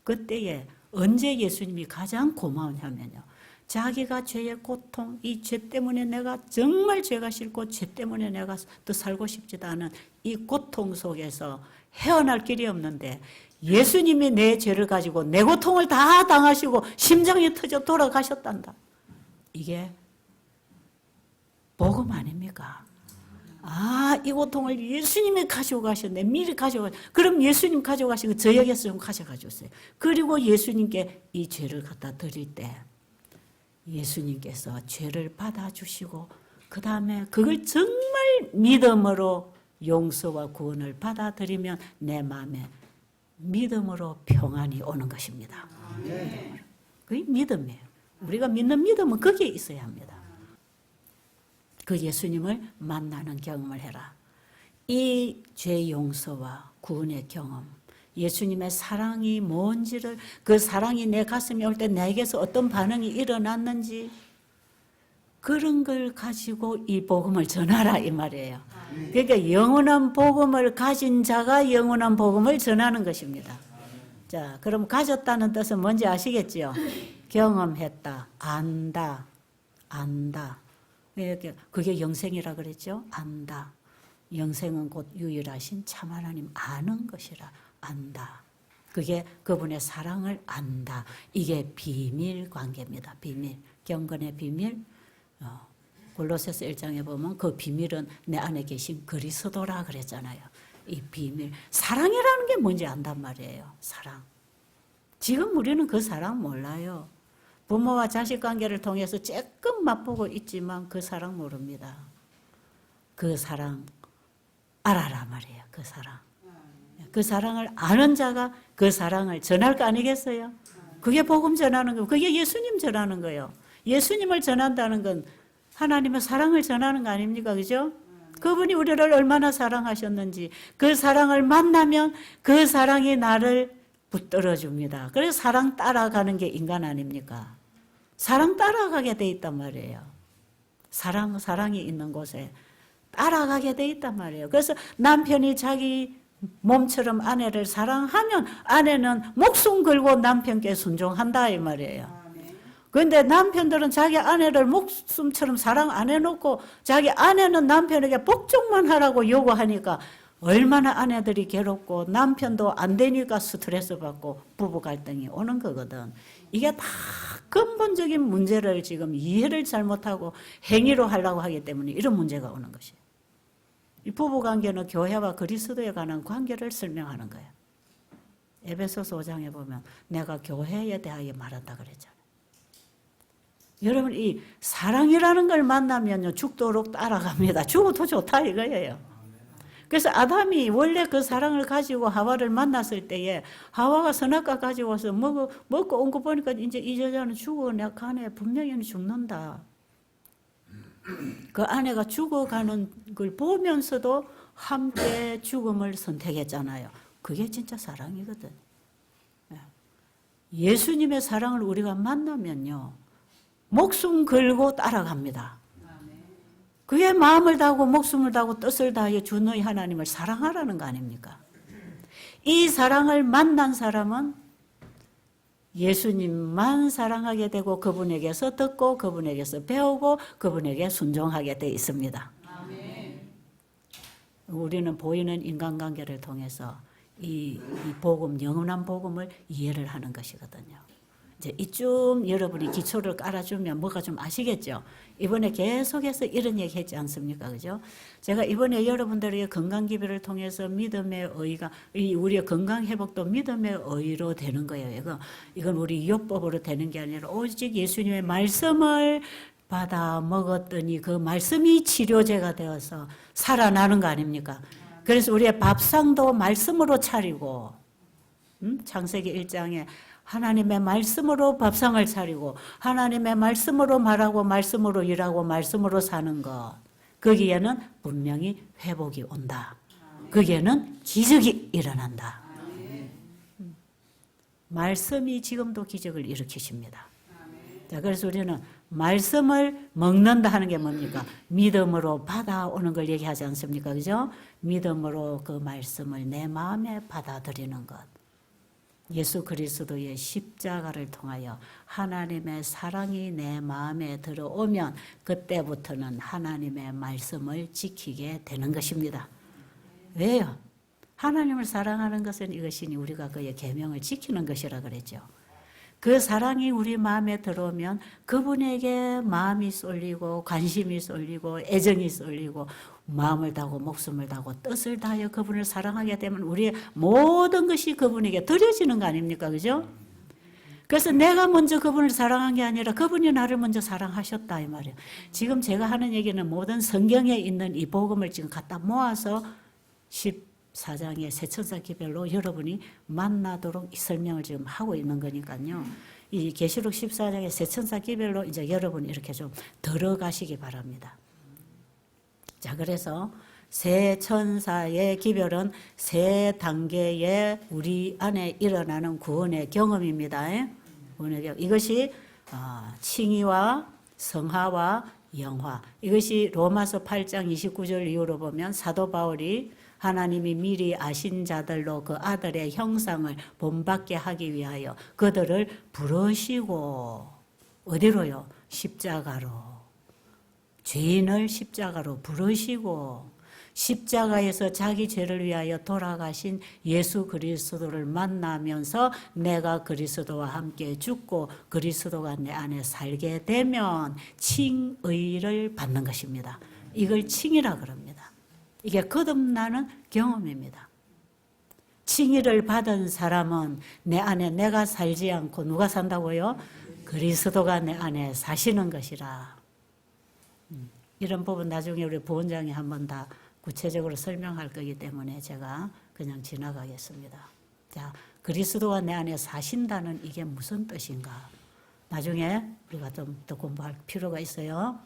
그때에 언제 예수님이 가장 고마우냐면요. 자기가 죄의 고통, 이 죄 때문에 내가 정말 죄가 싫고 죄 때문에 내가 더 살고 싶지도 않은 이 고통 속에서 헤어날 길이 없는데 예수님이 내 죄를 가지고 내 고통을 다 당하시고 심장이 터져 돌아가셨단다. 이게 복음 아닙니까? 아, 이 고통을 예수님이 가지고 가셨네. 미리 가져가. 그럼 예수님 가져가시고 저에게서 좀 가져가 주세요. 그리고 예수님께 이 죄를 갖다 드릴 때 예수님께서 죄를 받아주시고 그 다음에 그걸 정말 믿음으로 용서와 구원을 받아들이면 내 마음에 믿음으로 평안이 오는 것입니다. 그게 믿음이에요. 우리가 믿는 믿음은 거기에 있어야 합니다. 그 예수님을 만나는 경험을 해라. 이 죄 용서와 구원의 경험, 예수님의 사랑이 뭔지를, 그 사랑이 내 가슴에 올 때 내게서 어떤 반응이 일어났는지 그런 걸 가지고 이 복음을 전하라 이 말이에요. 그러니까 영원한 복음을 가진 자가 영원한 복음을 전하는 것입니다. 자, 그럼 가졌다는 뜻은 뭔지 아시겠지요? 경험했다, 안다, 안다. 그게 영생이라 그랬죠? 안다. 영생은 곧 유일하신 참 하나님 아는 것이라 안다. 그게 그분의 사랑을 안다. 이게 비밀 관계입니다. 비밀. 경건의 비밀. 골로새서 1장에 보면 그 비밀은 내 안에 계신 그리스도라 그랬잖아요. 이 비밀. 사랑이라는 게 뭔지 안단 말이에요. 사랑. 지금 우리는 그 사랑 몰라요. 부모와 자식 관계를 통해서 조금 맛보고 있지만 그 사랑 모릅니다. 그 사랑 알아라 말이에요. 그 사랑. 그 사랑을 아는 자가 그 사랑을 전할 거 아니겠어요? 그게 복음 전하는 거예요. 그게 예수님 전하는 거예요. 예수님을 전한다는 건 하나님의 사랑을 전하는 거 아닙니까? 그죠? 그분이 우리를 얼마나 사랑하셨는지 그 사랑을 만나면 그 사랑이 나를 붙들어 줍니다. 그래서 사랑 따라가는 게 인간 아닙니까? 사랑 따라가게 돼 있단 말이에요. 사랑이 있는 곳에 따라가게 돼 있단 말이에요. 그래서 남편이 자기 몸처럼 아내를 사랑하면 아내는 목숨 걸고 남편께 순종한다 이 말이에요. 그런데 남편들은 자기 아내를 목숨처럼 사랑 안 해놓고 자기 아내는 남편에게 복종만 하라고 요구하니까 얼마나 아내들이 괴롭고 남편도 안 되니까 스트레스 받고 부부 갈등이 오는 거거든. 이게 다 근본적인 문제를 지금 이해를 잘못하고 행위로 하려고 하기 때문에 이런 문제가 오는 것이에요. 이 부부관계는 교회와 그리스도에 관한 관계를 설명하는 거예요. 에베소서 5장에 보면 내가 교회에 대하여 말한다 그랬잖아요. 여러분 이 사랑이라는 걸 만나면요 죽도록 따라갑니다. 죽어도 좋다 이거예요. 그래서 아담이 원래 그 사랑을 가지고 하와를 만났을 때에 하와가 선악과 가지고 와서 먹고 온 거 보니까 이제 이 여자는 죽어 내가 가네 분명히 죽는다. 그 아내가 죽어가는 걸 보면서도 함께 죽음을 선택했잖아요. 그게 진짜 사랑이거든. 예수님의 사랑을 우리가 만나면요 목숨 걸고 따라갑니다. 그의 마음을 다하고 목숨을 다하고 뜻을 다하여 주 너희 하나님을 사랑하라는 거 아닙니까? 이 사랑을 만난 사람은 예수님만 사랑하게 되고 그분에게서 듣고 그분에게서 배우고 그분에게 순종하게 되어 있습니다. 우리는 보이는 인간관계를 통해서 이 복음, 영원한 복음을 이해를 하는 것이거든요. 이제 이쯤 여러분이 기초를 깔아주면 뭐가 좀 아시겠죠? 이번에 계속해서 이런 얘기 했지 않습니까? 그죠? 제가 이번에 여러분들에게 건강기별을 통해서 믿음의 의가, 우리의 건강회복도 믿음의 의로 되는 거예요. 이건 우리 율법으로 되는 게 아니라 오직 예수님의 말씀을 받아 먹었더니 그 말씀이 치료제가 되어서 살아나는 거 아닙니까? 그래서 우리의 밥상도 말씀으로 차리고, 창세기 1장에 하나님의 말씀으로 밥상을 차리고 하나님의 말씀으로 말하고 말씀으로 일하고 말씀으로 사는 것. 거기에는 분명히 회복이 온다. 거기에는 기적이 일어난다. 말씀이 지금도 기적을 일으키십니다. 자, 그래서 우리는 말씀을 먹는다 하는 게 뭡니까? 믿음으로 받아오는 걸 얘기하지 않습니까? 그죠? 믿음으로 그 말씀을 내 마음에 받아들이는 것. 예수 그리스도의 십자가를 통하여 하나님의 사랑이 내 마음에 들어오면 그때부터는 하나님의 말씀을 지키게 되는 것입니다. 왜요? 하나님을 사랑하는 것은 이것이니 우리가 그의 계명을 지키는 것이라 그랬죠. 그 사랑이 우리 마음에 들어오면 그분에게 마음이 쏠리고 관심이 쏠리고 애정이 쏠리고 마음을 다하고 목숨을 다하고 뜻을 다하여 그분을 사랑하게 되면 우리의 모든 것이 그분에게 드려지는 거 아닙니까? 그죠? 그래서 내가 먼저 그분을 사랑한 게 아니라 그분이 나를 먼저 사랑하셨다 이 말이에요. 지금 제가 하는 얘기는 모든 성경에 있는 이 복음을 지금 갖다 모아서 14장의 세천사 기별로 여러분이 만나도록 이 설명을 지금 하고 있는 거니까요. 이 계시록 14장의 세천사 기별로 이제 여러분 이렇게 좀 들어가시기 바랍니다. 자, 그래서 세 천사의 기별은 세 단계의 우리 안에 일어나는 구원의 경험입니다. 구원의 경험. 이것이 칭의와 성화와 영화. 이것이 로마서 8장 29절 이후로 보면 사도 바울이 하나님이 미리 아신 자들로 그 아들의 형상을 본받게 하기 위하여 그들을 부르시고 어디로요? 십자가로. 죄인을 십자가로 부르시고 십자가에서 자기 죄를 위하여 돌아가신 예수 그리스도를 만나면서 내가 그리스도와 함께 죽고 그리스도가 내 안에 살게 되면 칭의를 받는 것입니다. 이걸 칭의라 그럽니다. 이게 거듭나는 경험입니다. 칭의를 받은 사람은 내 안에 내가 살지 않고 누가 산다고요? 그리스도가 내 안에 사시는 것이라. 이런 부분 나중에 우리 부원장이 한번 다 구체적으로 설명할 거기 때문에 제가 그냥 지나가겠습니다. 자, 그리스도가 내 안에 사신다는 이게 무슨 뜻인가? 나중에 우리가 좀 더 공부할 필요가 있어요.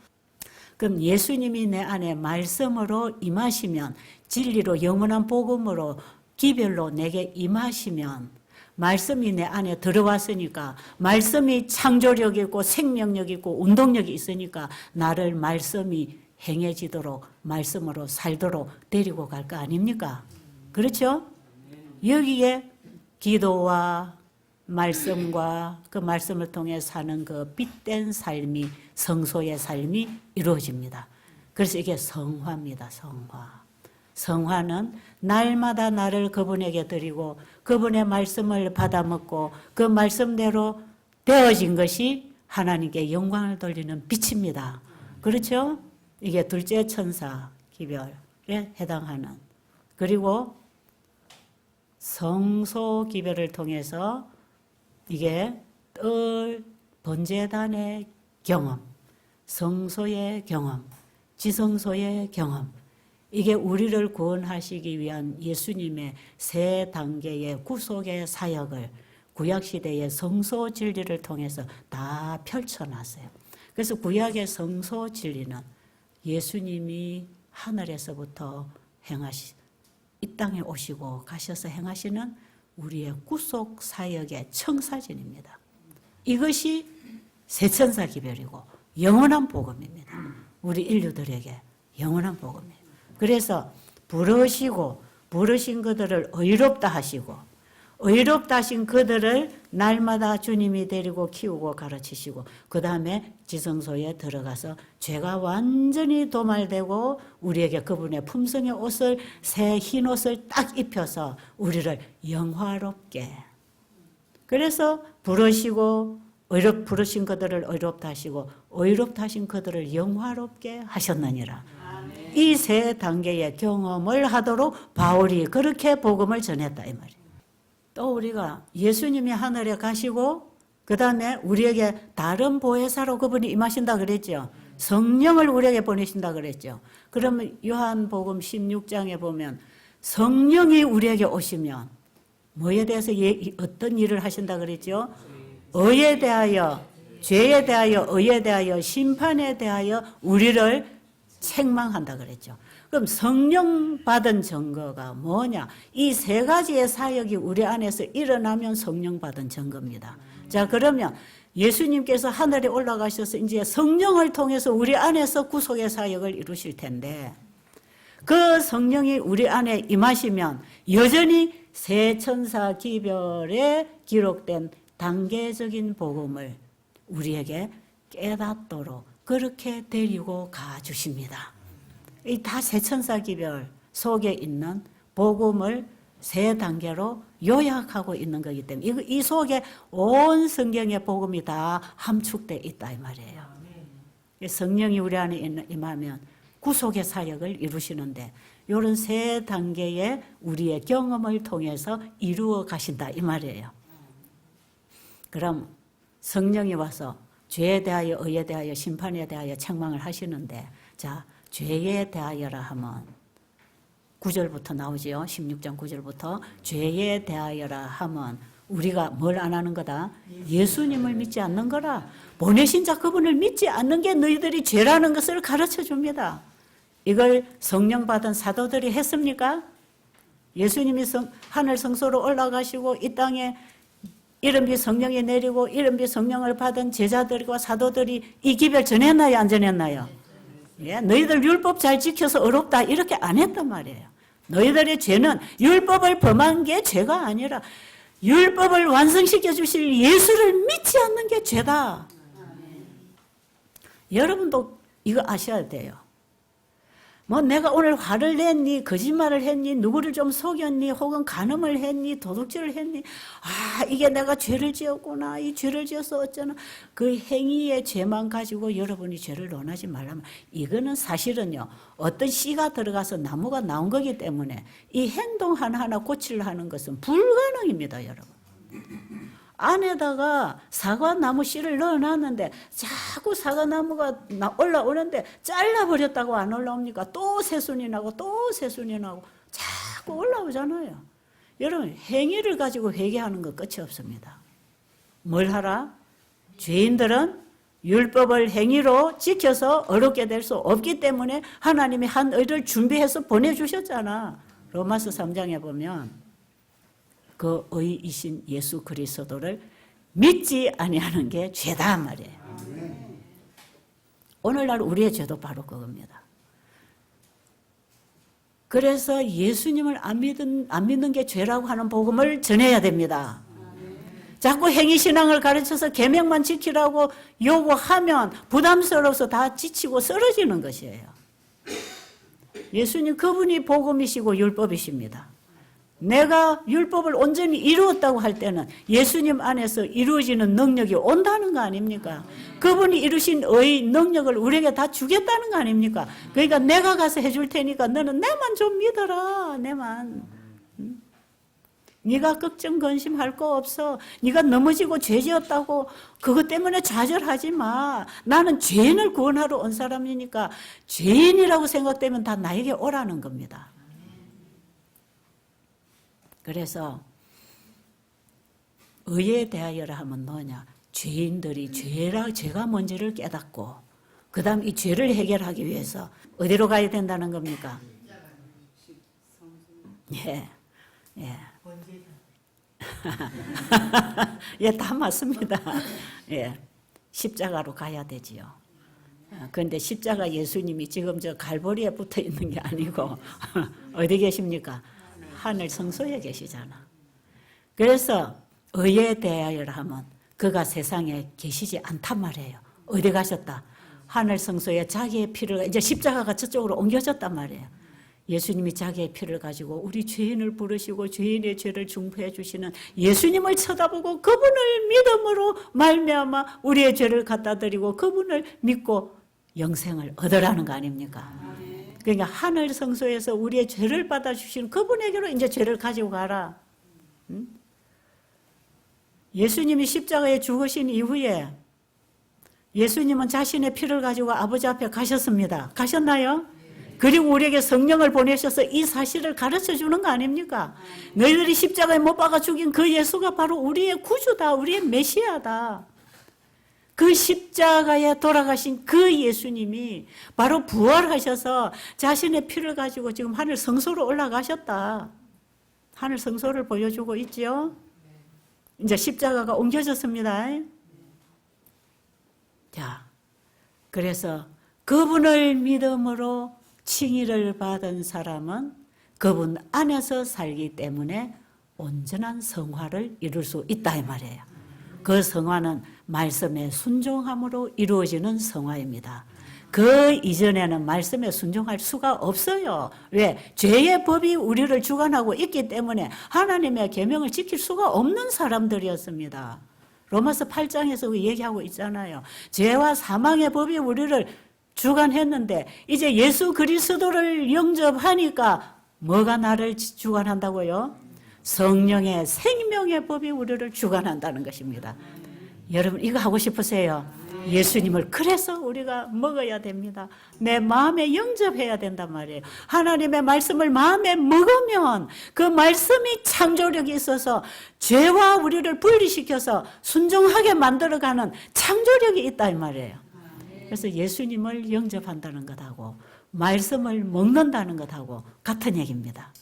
그럼 예수님이 내 안에 말씀으로 임하시면, 진리로 영원한 복음으로 기별로 내게 임하시면, 말씀이 내 안에 들어왔으니까, 말씀이 창조력 있고 생명력 있고 운동력이 있으니까 나를 말씀이 행해지도록 말씀으로 살도록 데리고 갈 거 아닙니까? 그렇죠? 여기에 기도와 말씀과 그 말씀을 통해 사는 그 빛된 삶이, 성소의 삶이 이루어집니다. 그래서 이게 성화입니다. 성화. 성화는 날마다 나를 그분에게 드리고 그분의 말씀을 받아먹고 그 말씀대로 되어진 것이 하나님께 영광을 돌리는 빛입니다. 그렇죠? 이게 둘째 천사 기별에 해당하는, 그리고 성소 기별을 통해서 이게 번제단의 경험, 성소의 경험, 지성소의 경험, 이게 우리를 구원하시기 위한 예수님의 세 단계의 구속의 사역을 구약시대의 성소 진리를 통해서 다 펼쳐놨어요. 그래서 구약의 성소 진리는 예수님이 하늘에서부터 이 땅에 오시고 가셔서 행하시는 우리의 구속 사역의 청사진입니다. 이것이 세천사 기별이고 영원한 복음입니다. 우리 인류들에게 영원한 복음이에요. 그래서 부르신 그들을 의롭다 하시고, 의롭다 하신 그들을 날마다 주님이 데리고 키우고 가르치시고, 그 다음에 지성소에 들어가서 죄가 완전히 도말되고 우리에게 그분의 품성의 옷을, 새 흰 옷을 딱 입혀서 우리를 영화롭게, 그래서 부르신 그들을 의롭다 하시고 의롭다 하신 그들을 영화롭게 하셨느니라. 이 세 단계의 경험을 하도록 바울이 그렇게 복음을 전했다 이 말이에요. 또 우리가 예수님이 하늘에 가시고 그 다음에 우리에게 다른 보혜사로 그분이 임하신다 그랬죠. 성령을 우리에게 보내신다 그랬죠. 그러면 요한복음 16장에 보면 성령이 우리에게 오시면 뭐에 대해서 어떤 일을 하신다 그랬죠? 의에 대하여, 죄에 대하여, 의에 대하여, 심판에 대하여 우리를 책망한다 그랬죠. 그럼 성령 받은 증거가 뭐냐? 이 세 가지의 사역이 우리 안에서 일어나면 성령 받은 증거입니다. 자, 그러면 예수님께서 하늘에 올라가셔서 이제 성령을 통해서 우리 안에서 구속의 사역을 이루실 텐데, 그 성령이 우리 안에 임하시면 여전히 세 천사 기별에 기록된 단계적인 복음을 우리에게 깨닫도록 그렇게 데리고 가주십니다. 이 다 세 천사 기별 속에 있는 복음을 세 단계로 요약하고 있는 거기 때문에 이 속에 온 성경의 복음이 다 함축되어 있다 이 말이에요. 성령이 우리 안에 임하면 구속의 사역을 이루시는데 이런 세 단계의 우리의 경험을 통해서 이루어 가신다 이 말이에요. 그럼 성령이 와서 죄에 대하여, 의에 대하여, 심판에 대하여 책망을 하시는데, 자, 죄에 대하여라 하면 9절부터 나오지요. 16장 9절부터 죄에 대하여라 하면 우리가 뭘 안 하는 거다? 예수님을 믿지 않는 거라. 보내신 자 그분을 믿지 않는 게 너희들이 죄라는 것을 가르쳐 줍니다. 이걸 성령 받은 사도들이 했습니까? 예수님이 하늘 성소로 올라가시고 이 땅에 이른비 성령이 내리고 이른비 성령을 받은 제자들과 사도들이 이 기별 전했나요? 안 전했나요? 예, 너희들 율법 잘 지켜서 어렵다 이렇게 안 했단 말이에요. 너희들의 죄는 율법을 범한 게 죄가 아니라 율법을 완성시켜 주실 예수를 믿지 않는 게 죄다. 여러분도 이거 아셔야 돼요. 뭐 내가 오늘 화를 냈니, 거짓말을 했니, 누구를 좀 속였니, 혹은 간음을 했니, 도둑질을 했니, 아 이게 내가 죄를 지었구나, 이 죄를 지어서 어쩌나, 그 행위의 죄만 가지고 여러분이 죄를 논하지 말라면, 이거는 사실은요 어떤 씨가 들어가서 나무가 나온 거기 때문에 이 행동 하나하나 고치려 하는 것은 불가능입니다. 여러분, 안에다가 사과나무 씨를 넣어놨는데 자꾸 사과나무가 올라오는데 잘라버렸다고 안 올라옵니까? 또 새순이 나고 또 새순이 나고 자꾸 올라오잖아요. 여러분, 행위를 가지고 회개하는 거 끝이 없습니다. 뭘 하라? 죄인들은 율법을 행위로 지켜서 어렵게 될 수 없기 때문에 하나님이 한 의를 준비해서 보내주셨잖아. 로마서 3장에 보면 그 의이신 예수 그리스도를 믿지 아니하는 게 죄다 말이에요. 오늘날 우리의 죄도 바로 그겁니다. 그래서 예수님을 안 믿는 게 죄라고 하는 복음을 전해야 됩니다. 자꾸 행위신앙을 가르쳐서 계명만 지키라고 요구하면 부담스러워서 다 지치고 쓰러지는 것이에요. 예수님 그분이 복음이시고 율법이십니다. 내가 율법을 온전히 이루었다고 할 때는 예수님 안에서 이루어지는 능력이 온다는 거 아닙니까? 그분이 이루신 의 능력을 우리에게 다 주겠다는 거 아닙니까? 그러니까 내가 가서 해줄 테니까 너는 내만 좀 믿어라. 내만. 네가 걱정 근심할 거 없어. 네가 넘어지고 죄 지었다고 그것 때문에 좌절하지 마. 나는 죄인을 구원하러 온 사람이니까 죄인이라고 생각되면 다 나에게 오라는 겁니다. 그래서 의에 대하여라 하면 뭐냐? 죄인들이 죄가 뭔지를 깨닫고 그 다음 이 죄를 해결하기 위해서 어디로 가야 된다는 겁니까? 예, 예. 예, 다 맞습니다. 예, 십자가로 가야 되지요. 그런데 십자가 예수님이 지금 저 갈보리에 붙어 있는 게 아니고 어디 계십니까? 하늘 성소에 계시잖아. 그래서 의에 대하여라 하면 그가 세상에 계시지 않단 말이에요. 어디 가셨다? 하늘 성소에 자기의 피를, 이제 십자가가 저쪽으로 옮겨졌단 말이에요. 예수님이 자기의 피를 가지고 우리 죄인을 부르시고 죄인의 죄를 중보해 주시는 예수님을 쳐다보고 그분을 믿음으로 말미암아 우리의 죄를 갖다 드리고 그분을 믿고 영생을 얻으라는 거 아닙니까? 그러니까 하늘 성소에서 우리의 죄를 받아주시는 그분에게로 이제 죄를 가지고 가라. 응? 예수님이 십자가에 죽으신 이후에 예수님은 자신의 피를 가지고 아버지 앞에 가셨습니다. 가셨나요? 그리고 우리에게 성령을 보내셔서 이 사실을 가르쳐 주는 거 아닙니까? 너희들이 십자가에 못 박아 죽인 그 예수가 바로 우리의 구주다. 우리의 메시아다. 그 십자가에 돌아가신 그 예수님이 바로 부활하셔서 자신의 피를 가지고 지금 하늘 성소로 올라가셨다. 하늘 성소를 보여주고 있죠. 이제 십자가가 옮겨졌습니다. 자, 그래서 그분을 믿음으로 칭의를 받은 사람은 그분 안에서 살기 때문에 온전한 성화를 이룰 수 있다 이 말이에요. 그 성화는 말씀에 순종함으로 이루어지는 성화입니다. 그 이전에는 말씀에 순종할 수가 없어요. 왜? 죄의 법이 우리를 주관하고 있기 때문에 하나님의 계명을 지킬 수가 없는 사람들이었습니다. 로마서 8장에서 얘기하고 있잖아요. 죄와 사망의 법이 우리를 주관했는데 이제 예수 그리스도를 영접하니까 뭐가 나를 주관한다고요? 성령의 생명의 법이 우리를 주관한다는 것입니다. 여러분 이거 하고 싶으세요? 예수님을 그래서 우리가 먹어야 됩니다. 내 마음에 영접해야 된단 말이에요. 하나님의 말씀을 마음에 먹으면 그 말씀이 창조력이 있어서 죄와 우리를 분리시켜서 순종하게 만들어가는 창조력이 있다 이 말이에요. 그래서 예수님을 영접한다는 것하고 말씀을 먹는다는 것하고 같은 얘기입니다.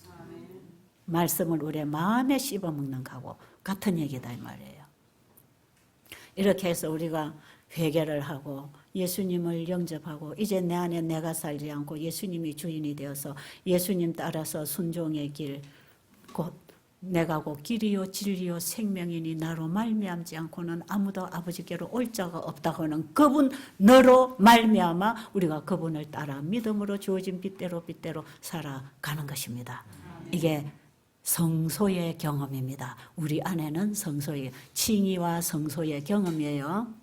말씀을 우리의 마음에 씹어먹는 거하고 같은 얘기다 이 말이에요. 이렇게 해서 우리가 회개를 하고 예수님을 영접하고 이제 내 안에 내가 살지 않고 예수님이 주인이 되어서 예수님 따라서 순종의 길, 곧 내가 곧 길이요 진리요 생명이니 나로 말미암지 않고는 아무도 아버지께로 올 자가 없다고 하는 그분 너로 말미암아 우리가 그분을 따라 믿음으로 주어진 빛대로 살아가는 것입니다. 이게 성소의 경험입니다. 우리 안에는 성소의 칭의와 성소의 경험이에요.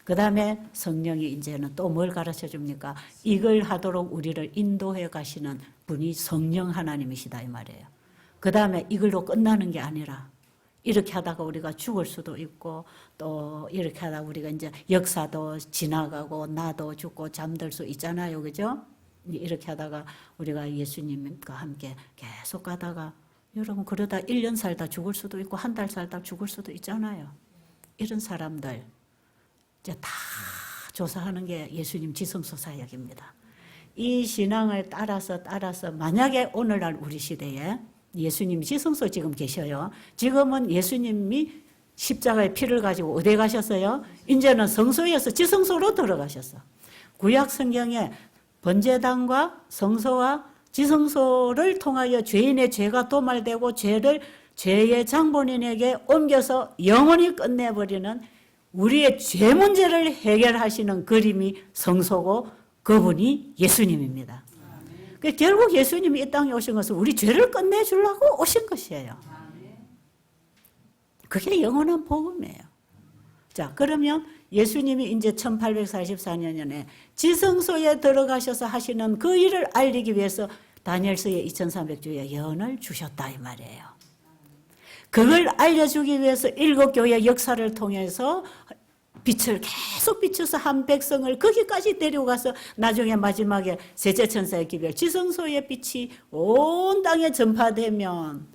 그 다음에 성령이 이제는 또 뭘 가르쳐 줍니까? 이걸 하도록 우리를 인도해 가시는 분이 성령 하나님이시다 이 말이에요. 그 다음에 이걸로 끝나는 게 아니라 이렇게 하다가 우리가 죽을 수도 있고 또 이렇게 하다가 우리가 이제 역사도 지나가고 나도 죽고 잠들 수 있잖아요. 그죠? 이렇게 하다가 우리가 예수님과 함께 계속 가다가 여러분 그러다 1년 살다 죽을 수도 있고 한 달 살다 죽을 수도 있잖아요. 이런 사람들 이제 다 조사하는 게 예수님 지성소 사역입니다. 이 신앙을 따라서 만약에 오늘날 우리 시대에 예수님 지성소 지금 계셔요. 지금은 예수님이 십자가의 피를 가지고 어디에 가셨어요? 이제는 성소에서 지성소로 들어가셨어. 구약 성경에 번제단과 성소와 지성소를 통하여 죄인의 죄가 도말되고 죄의 장본인에게 옮겨서 영원히 끝내버리는 우리의 죄 문제를 해결하시는 그림이 성소고 그분이 예수님입니다. 결국 예수님이 이 땅에 오신 것은 우리 죄를 끝내주려고 오신 것이에요. 그게 영원한 복음이에요. 자, 그러면 예수님이 이제 1844년에 지성소에 들어가셔서 하시는 그 일을 알리기 위해서 다니엘서의 2300주의 예언을 주셨다 이 말이에요. 그걸 알려주기 위해서 7교회 역사를 통해서 빛을 계속 비춰서 한 백성을 거기까지 데려가서 나중에 마지막에 셋째 천사의 기별 지성소의 빛이 온 땅에 전파되면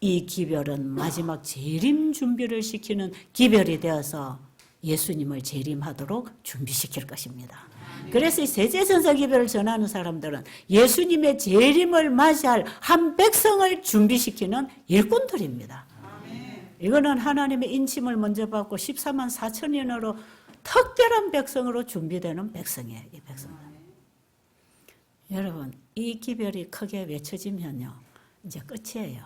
이 기별은 마지막 재림 준비를 시키는 기별이 되어서 예수님을 재림하도록 준비시킬 것입니다. 그래서 이 셋째 천사 기별을 전하는 사람들은 예수님의 재림을 맞이할 한 백성을 준비시키는 일꾼들입니다. 이거는 하나님의 인침을 먼저 받고 14만 4천인으로 특별한 백성으로 준비되는 백성이에요. 이 백성은. 여러분 이 기별이 크게 외쳐지면요 이제 끝이에요.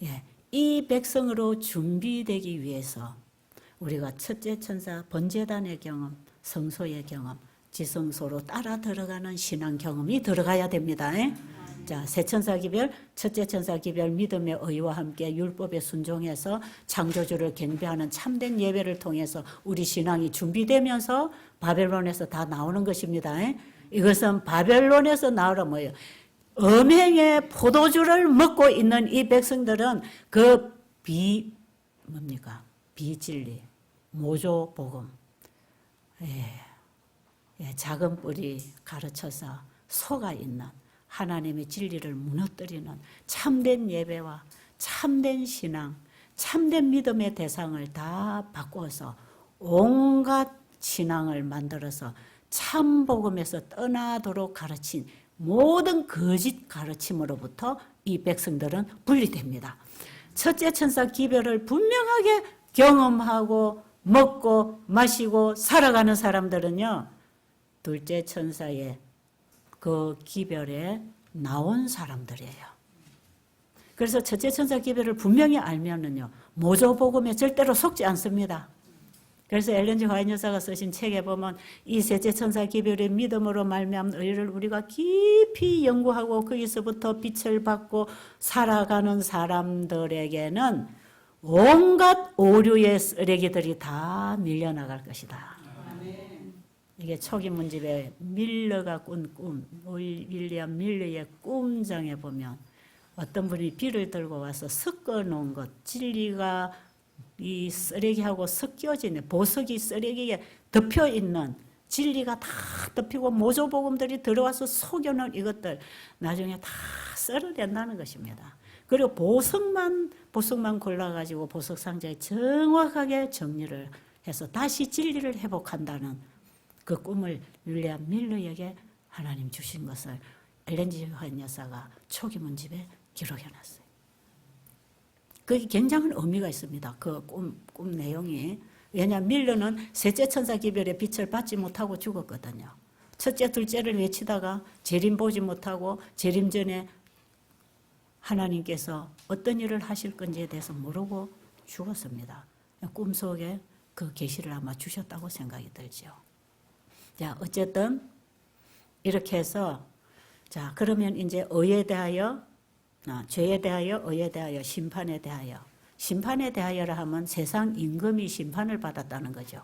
예, 이 백성으로 준비되기 위해서 우리가 첫째 천사 번제단의 경험, 성소의 경험, 지성소로 따라 들어가는 신앙 경험이 들어가야 됩니다. 자, 세 천사 기별, 첫째 천사 기별 믿음의 의와 함께 율법에 순종해서 창조주를 경배하는 참된 예배를 통해서 우리 신앙이 준비되면서 바벨론에서 다 나오는 것입니다. 이것은 바벨론에서 나오라 뭐예요? 음행의 포도주를 먹고 있는 이 백성들은 그 뭡니까? 비진리, 모조복음, 작은 뿌리 가르쳐서 속아 있는 하나님의 진리를 무너뜨리는 참된 예배와 참된 신앙, 참된 믿음의 대상을 다 바꿔서 온갖 신앙을 만들어서 참복음에서 떠나도록 가르친 모든 거짓 가르침으로부터 이 백성들은 분리됩니다. 첫째 천사 기별을 분명하게 경험하고 먹고 마시고 살아가는 사람들은요, 둘째 천사의 그 기별에 나온 사람들이에요. 그래서 첫째 천사 기별을 분명히 알면은요, 모조복음에 절대로 속지 않습니다. 그래서 엘렌 G 화이트 여사가 쓰신 책에 보면 이 셋째 천사 기별의 믿음으로 말미암은 의를 우리가 깊이 연구하고 거기서부터 빛을 받고 살아가는 사람들에게는 온갖 오류의 쓰레기들이 다 밀려나갈 것이다. 이게 초기 문집에 밀러가 꾼 꿈, 윌리엄 밀러의 꿈장에 보면 어떤 분이 비를 들고 와서 섞어 놓은 것, 진리가 이 쓰레기하고 섞여지는 보석이 쓰레기에 덮여 있는 진리가 다 덮이고 모조복음들이 들어와서 속여놓은 이것들 나중에 다 썰어낸다는 것입니다. 그리고 보석만 골라가지고 보석 상자에 정확하게 정리를 해서 다시 진리를 회복한다는 그 꿈을 윌리엄 밀러에게 하나님 주신 것을 엘렌 G 화이트 여사가 초기 문집에 기록해놨어요. 그게 굉장한 의미가 있습니다. 그 꿈 내용이 왜냐, 밀러는 셋째 천사 기별의 빛을 받지 못하고 죽었거든요. 첫째, 둘째를 외치다가 재림 보지 못하고 재림 전에 하나님께서 어떤 일을 하실 건지에 대해서 모르고 죽었습니다. 꿈속에 그 계시를 아마 주셨다고 생각이 들죠. 자, 어쨌든 이렇게 해서, 자, 그러면 이제 의에 대하여, 죄에 대하여, 의에 대하여, 심판에 대하여. 심판에 대하여라 하면 세상 임금이 심판을 받았다는 거죠.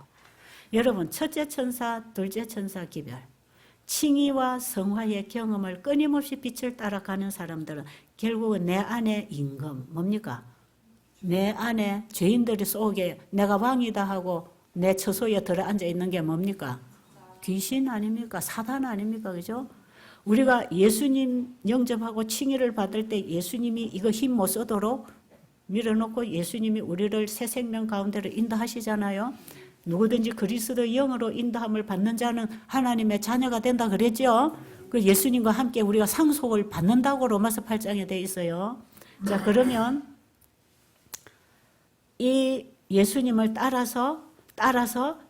여러분, 첫째 천사, 둘째 천사 기별, 칭의와 성화의 경험을 끊임없이 빛을 따라가는 사람들은 결국은 내 안에 임금, 뭡니까? 내 안에 죄인들이 속에 내가 왕이다 하고 내 처소에 들어앉아 있는 게 뭡니까? 귀신 아닙니까? 사단 아닙니까? 그죠? 우리가 예수님 영접하고 칭의를 받을 때 예수님이 이거 힘 못 쓰도록 밀어놓고 예수님이 우리를 새 생명 가운데로 인도하시잖아요. 누구든지 그리스도의 영으로 인도함을 받는 자는 하나님의 자녀가 된다 그랬죠. 그 예수님과 함께 우리가 상속을 받는다고 로마서 8장에 돼 있어요. 자, 그러면 이 예수님을 따라서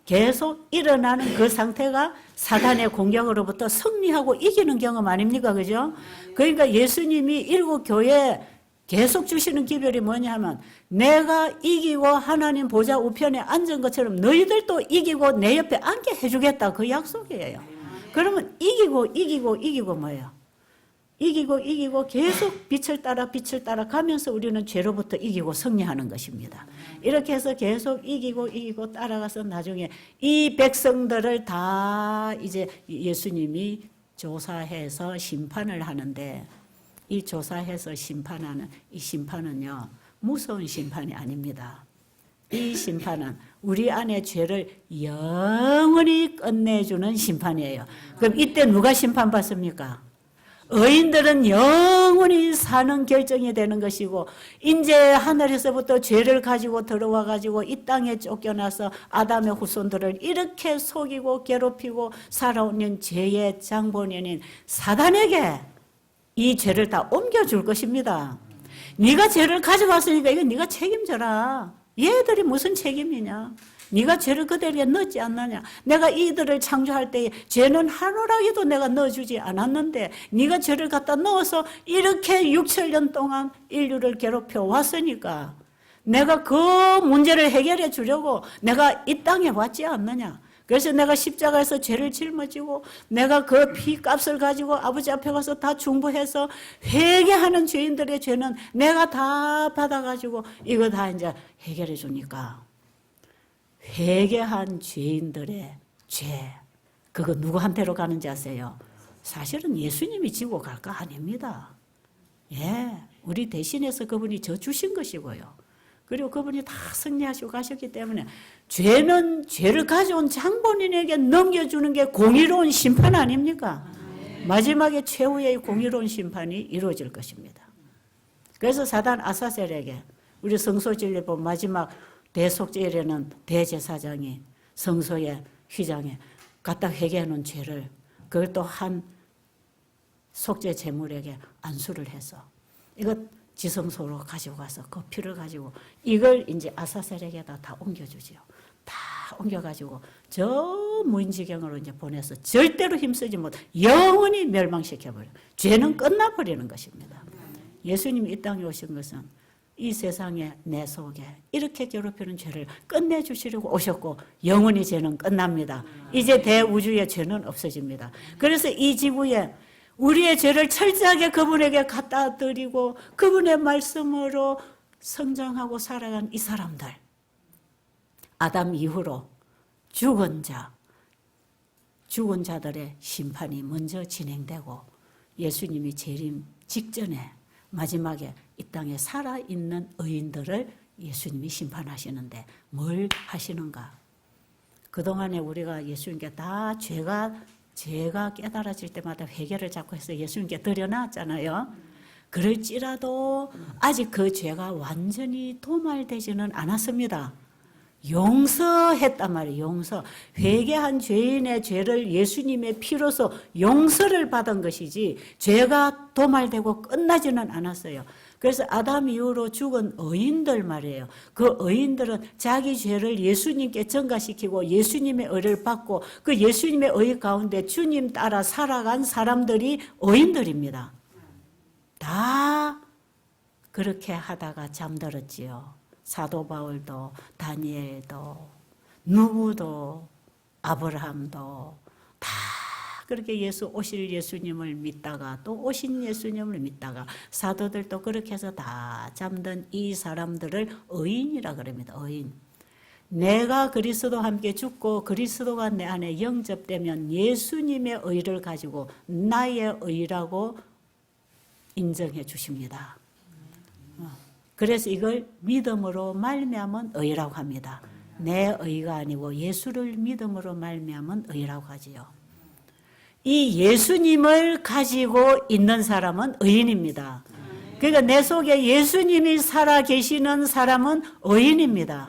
계속 일어나는 그 상태가 사단의 공격으로부터 승리하고 이기는 경험 아닙니까? 그죠? 그러니까 예수님이 일곱 교회에 계속 주시는 기별이 뭐냐면 내가 이기고 하나님 보좌 우편에 앉은 것처럼 너희들도 이기고 내 옆에 앉게 해주겠다. 그 약속이에요. 그러면 이기고 뭐예요? 이기고 계속 빛을 따라 가면서 우리는 죄로부터 이기고 승리하는 것입니다. 이렇게 해서 계속 이기고 따라가서 나중에 이 백성들을 다 이제 예수님이 조사해서 심판을 하는데 이 조사해서 심판하는 이 심판은요, 무서운 심판이 아닙니다. 이 심판은 우리 안의 죄를 영원히 끝내주는 심판이에요. 그럼 이때 누가 심판받습니까? 의인들은 영원히 사는 결정이 되는 것이고 이제 하늘에서부터 죄를 가지고 들어와 가지고 이 땅에 쫓겨나서 아담의 후손들을 이렇게 속이고 괴롭히고 살아오는 죄의 장본인인 사단에게 이 죄를 다 옮겨줄 것입니다. 네가 죄를 가져왔으니까 이거 네가 책임져라. 얘들이 무슨 책임이냐. 네가 죄를 그들에게 넣지 않느냐. 내가 이들을 창조할 때에 죄는 하루라기도 내가 넣어주지 않았는데 네가 죄를 갖다 넣어서 이렇게 6천년 동안 인류를 괴롭혀 왔으니까 내가 그 문제를 해결해 주려고 내가 이 땅에 왔지 않느냐. 그래서 내가 십자가에서 죄를 짊어지고 내가 그 피값을 가지고 아버지 앞에 가서 다 중보해서 회개하는 죄인들의 죄는 내가 다 받아가지고 이거 다 이제 해결해 주니까 회개한 죄인들의 죄 그거 누구한테로 가는지 아세요? 사실은 예수님이 지고 갈 거 아닙니다. 예, 우리 대신해서 그분이 저 주신 것이고요. 그리고 그분이 다 승리하시고 가셨기 때문에 죄는 죄를 가져온 장본인에게 넘겨주는 게 공의로운 심판 아닙니까? 마지막에 최후의 공의로운 심판이 이루어질 것입니다. 그래서 사단 아사셀에게 우리 성소진리 보면 마지막 대속죄일에는 대제사장이 성소의 휘장에 갖다 회개하는 죄를 그걸 또 한 속죄 제물에게 안수를 해서 이것 지성소로 가지고 가서 그 피를 가지고 이걸 이제 아사셀에게다 다 옮겨주지요. 다 옮겨가지고 저 무인지경으로 이제 보내서 절대로 힘쓰지 못, 영원히 멸망시켜버려요. 죄는 끝나버리는 것입니다. 예수님이 이 땅에 오신 것은 이 세상에 내 속에 이렇게 괴롭히는 죄를 끝내주시려고 오셨고 영원히 죄는 끝납니다. 이제 대우주의 죄는 없어집니다. 그래서 이 지구에 우리의 죄를 철저하게 그분에게 갖다 드리고 그분의 말씀으로 성장하고 살아간 이 사람들, 아담 이후로 죽은 자들의 심판이 먼저 진행되고 예수님이 재림 직전에 마지막에 이 땅에 살아있는 의인들을 예수님이 심판하시는데 뭘 하시는가? 그동안에 우리가 예수님께 다 죄가 깨달아질 때마다 회개를 자꾸 해서 예수님께 드려놨잖아요. 그럴지라도 아직 그 죄가 완전히 도말되지는 않았습니다. 용서했단 말이에요. 용서. 회개한 죄인의 죄를 예수님의 피로서 용서를 받은 것이지 죄가 도말되고 끝나지는 않았어요. 그래서 아담 이후로 죽은 의인들 말이에요. 그 의인들은 자기 죄를 예수님께 전가시키고 예수님의 의를 받고 그 예수님의 의 가운데 주님 따라 살아간 사람들이 의인들입니다. 다 그렇게 하다가 잠들었지요. 사도 바울도 다니엘도 누구도 아브라함도 다 그렇게 예수 오실 예수님을 믿다가 또 오신 예수님을 믿다가 사도들도 그렇게 해서 다 잠든 이 사람들을 의인이라 그럽니다. 의인. 내가 그리스도와 함께 죽고 그리스도가 내 안에 영접되면 예수님의 의를 가지고 나의 의라고 인정해 주십니다. 그래서 이걸 믿음으로 말미암은 의라고 합니다. 내 의가 아니고 예수를 믿음으로 말미암은 의라고 하지요. 이 예수님을 가지고 있는 사람은 의인입니다. 그러니까 내 속에 예수님이 살아 계시는 사람은 의인입니다.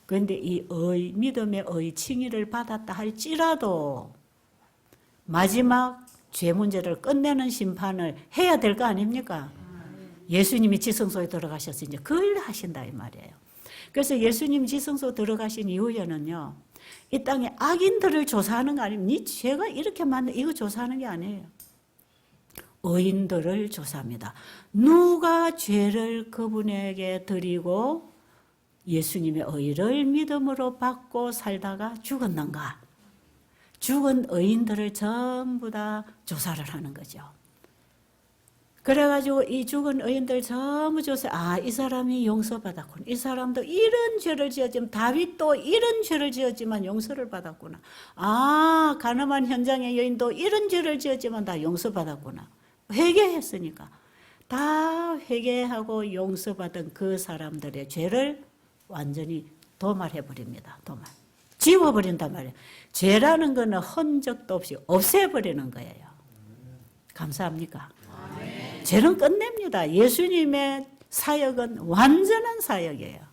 그런데 이 의, 믿음의 의 칭의를 받았다 할지라도 마지막 죄 문제를 끝내는 심판을 해야 될 거 아닙니까? 예수님이 지성소에 들어가셔서 이제 그걸 하신다 이 말이에요. 그래서 예수님 지성소 들어가신 이후에는요, 이 땅에 악인들을 조사하는 거 아니에요. 네 죄가 이렇게 많네 이거 조사하는 게 아니에요. 의인들을 조사합니다. 누가 죄를 그분에게 드리고 예수님의 의를 믿음으로 받고 살다가 죽었는가? 죽은 의인들을 전부 다 조사를 하는 거죠. 그래가지고 이 죽은 의인들 전부 조사, 이 사람이 용서받았구나. 이 사람도 이런 죄를 지었지만, 다윗도 이런 죄를 지었지만 용서를 받았구나. 가늠한 현장의 여인도 이런 죄를 지었지만 다 용서받았구나. 회개했으니까. 다 회개하고 용서받은 그 사람들의 죄를 완전히 도말해버립니다. 도말. 지워버린단 말이에요. 죄라는 거는 흔적도 없이 없애버리는 거예요. 감사합니까? 죄는 끝냅니다. 예수님의 사역은 완전한 사역이에요.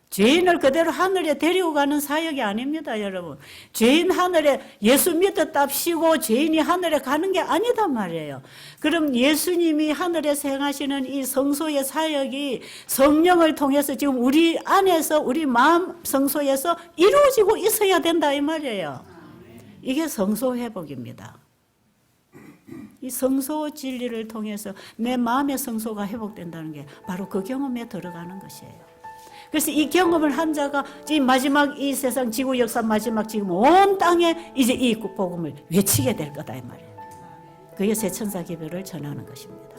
죄인을 그대로 하늘에 데리고 가는 사역이 아닙니다, 여러분. 죄인 하늘에 예수 믿었답시고 죄인이 하늘에 가는 게 아니단 말이에요. 그럼 예수님이 하늘에서 행하시는 이 성소의 사역이 성령을 통해서 지금 우리 안에서 우리 마음 성소에서 이루어지고 있어야 된다 이 말이에요. 이게 성소 회복입니다. 이 성소 진리를 통해서 내 마음의 성소가 회복된다는 게 바로 그 경험에 들어가는 것이에요. 그래서 이 경험을 한 자가 이 마지막 이 세상 지구 역사 마지막 지금 온 땅에 이제 이 복음을 외치게 될 거다 이 말이에요. 그게 새 천사 기별을 전하는 것입니다.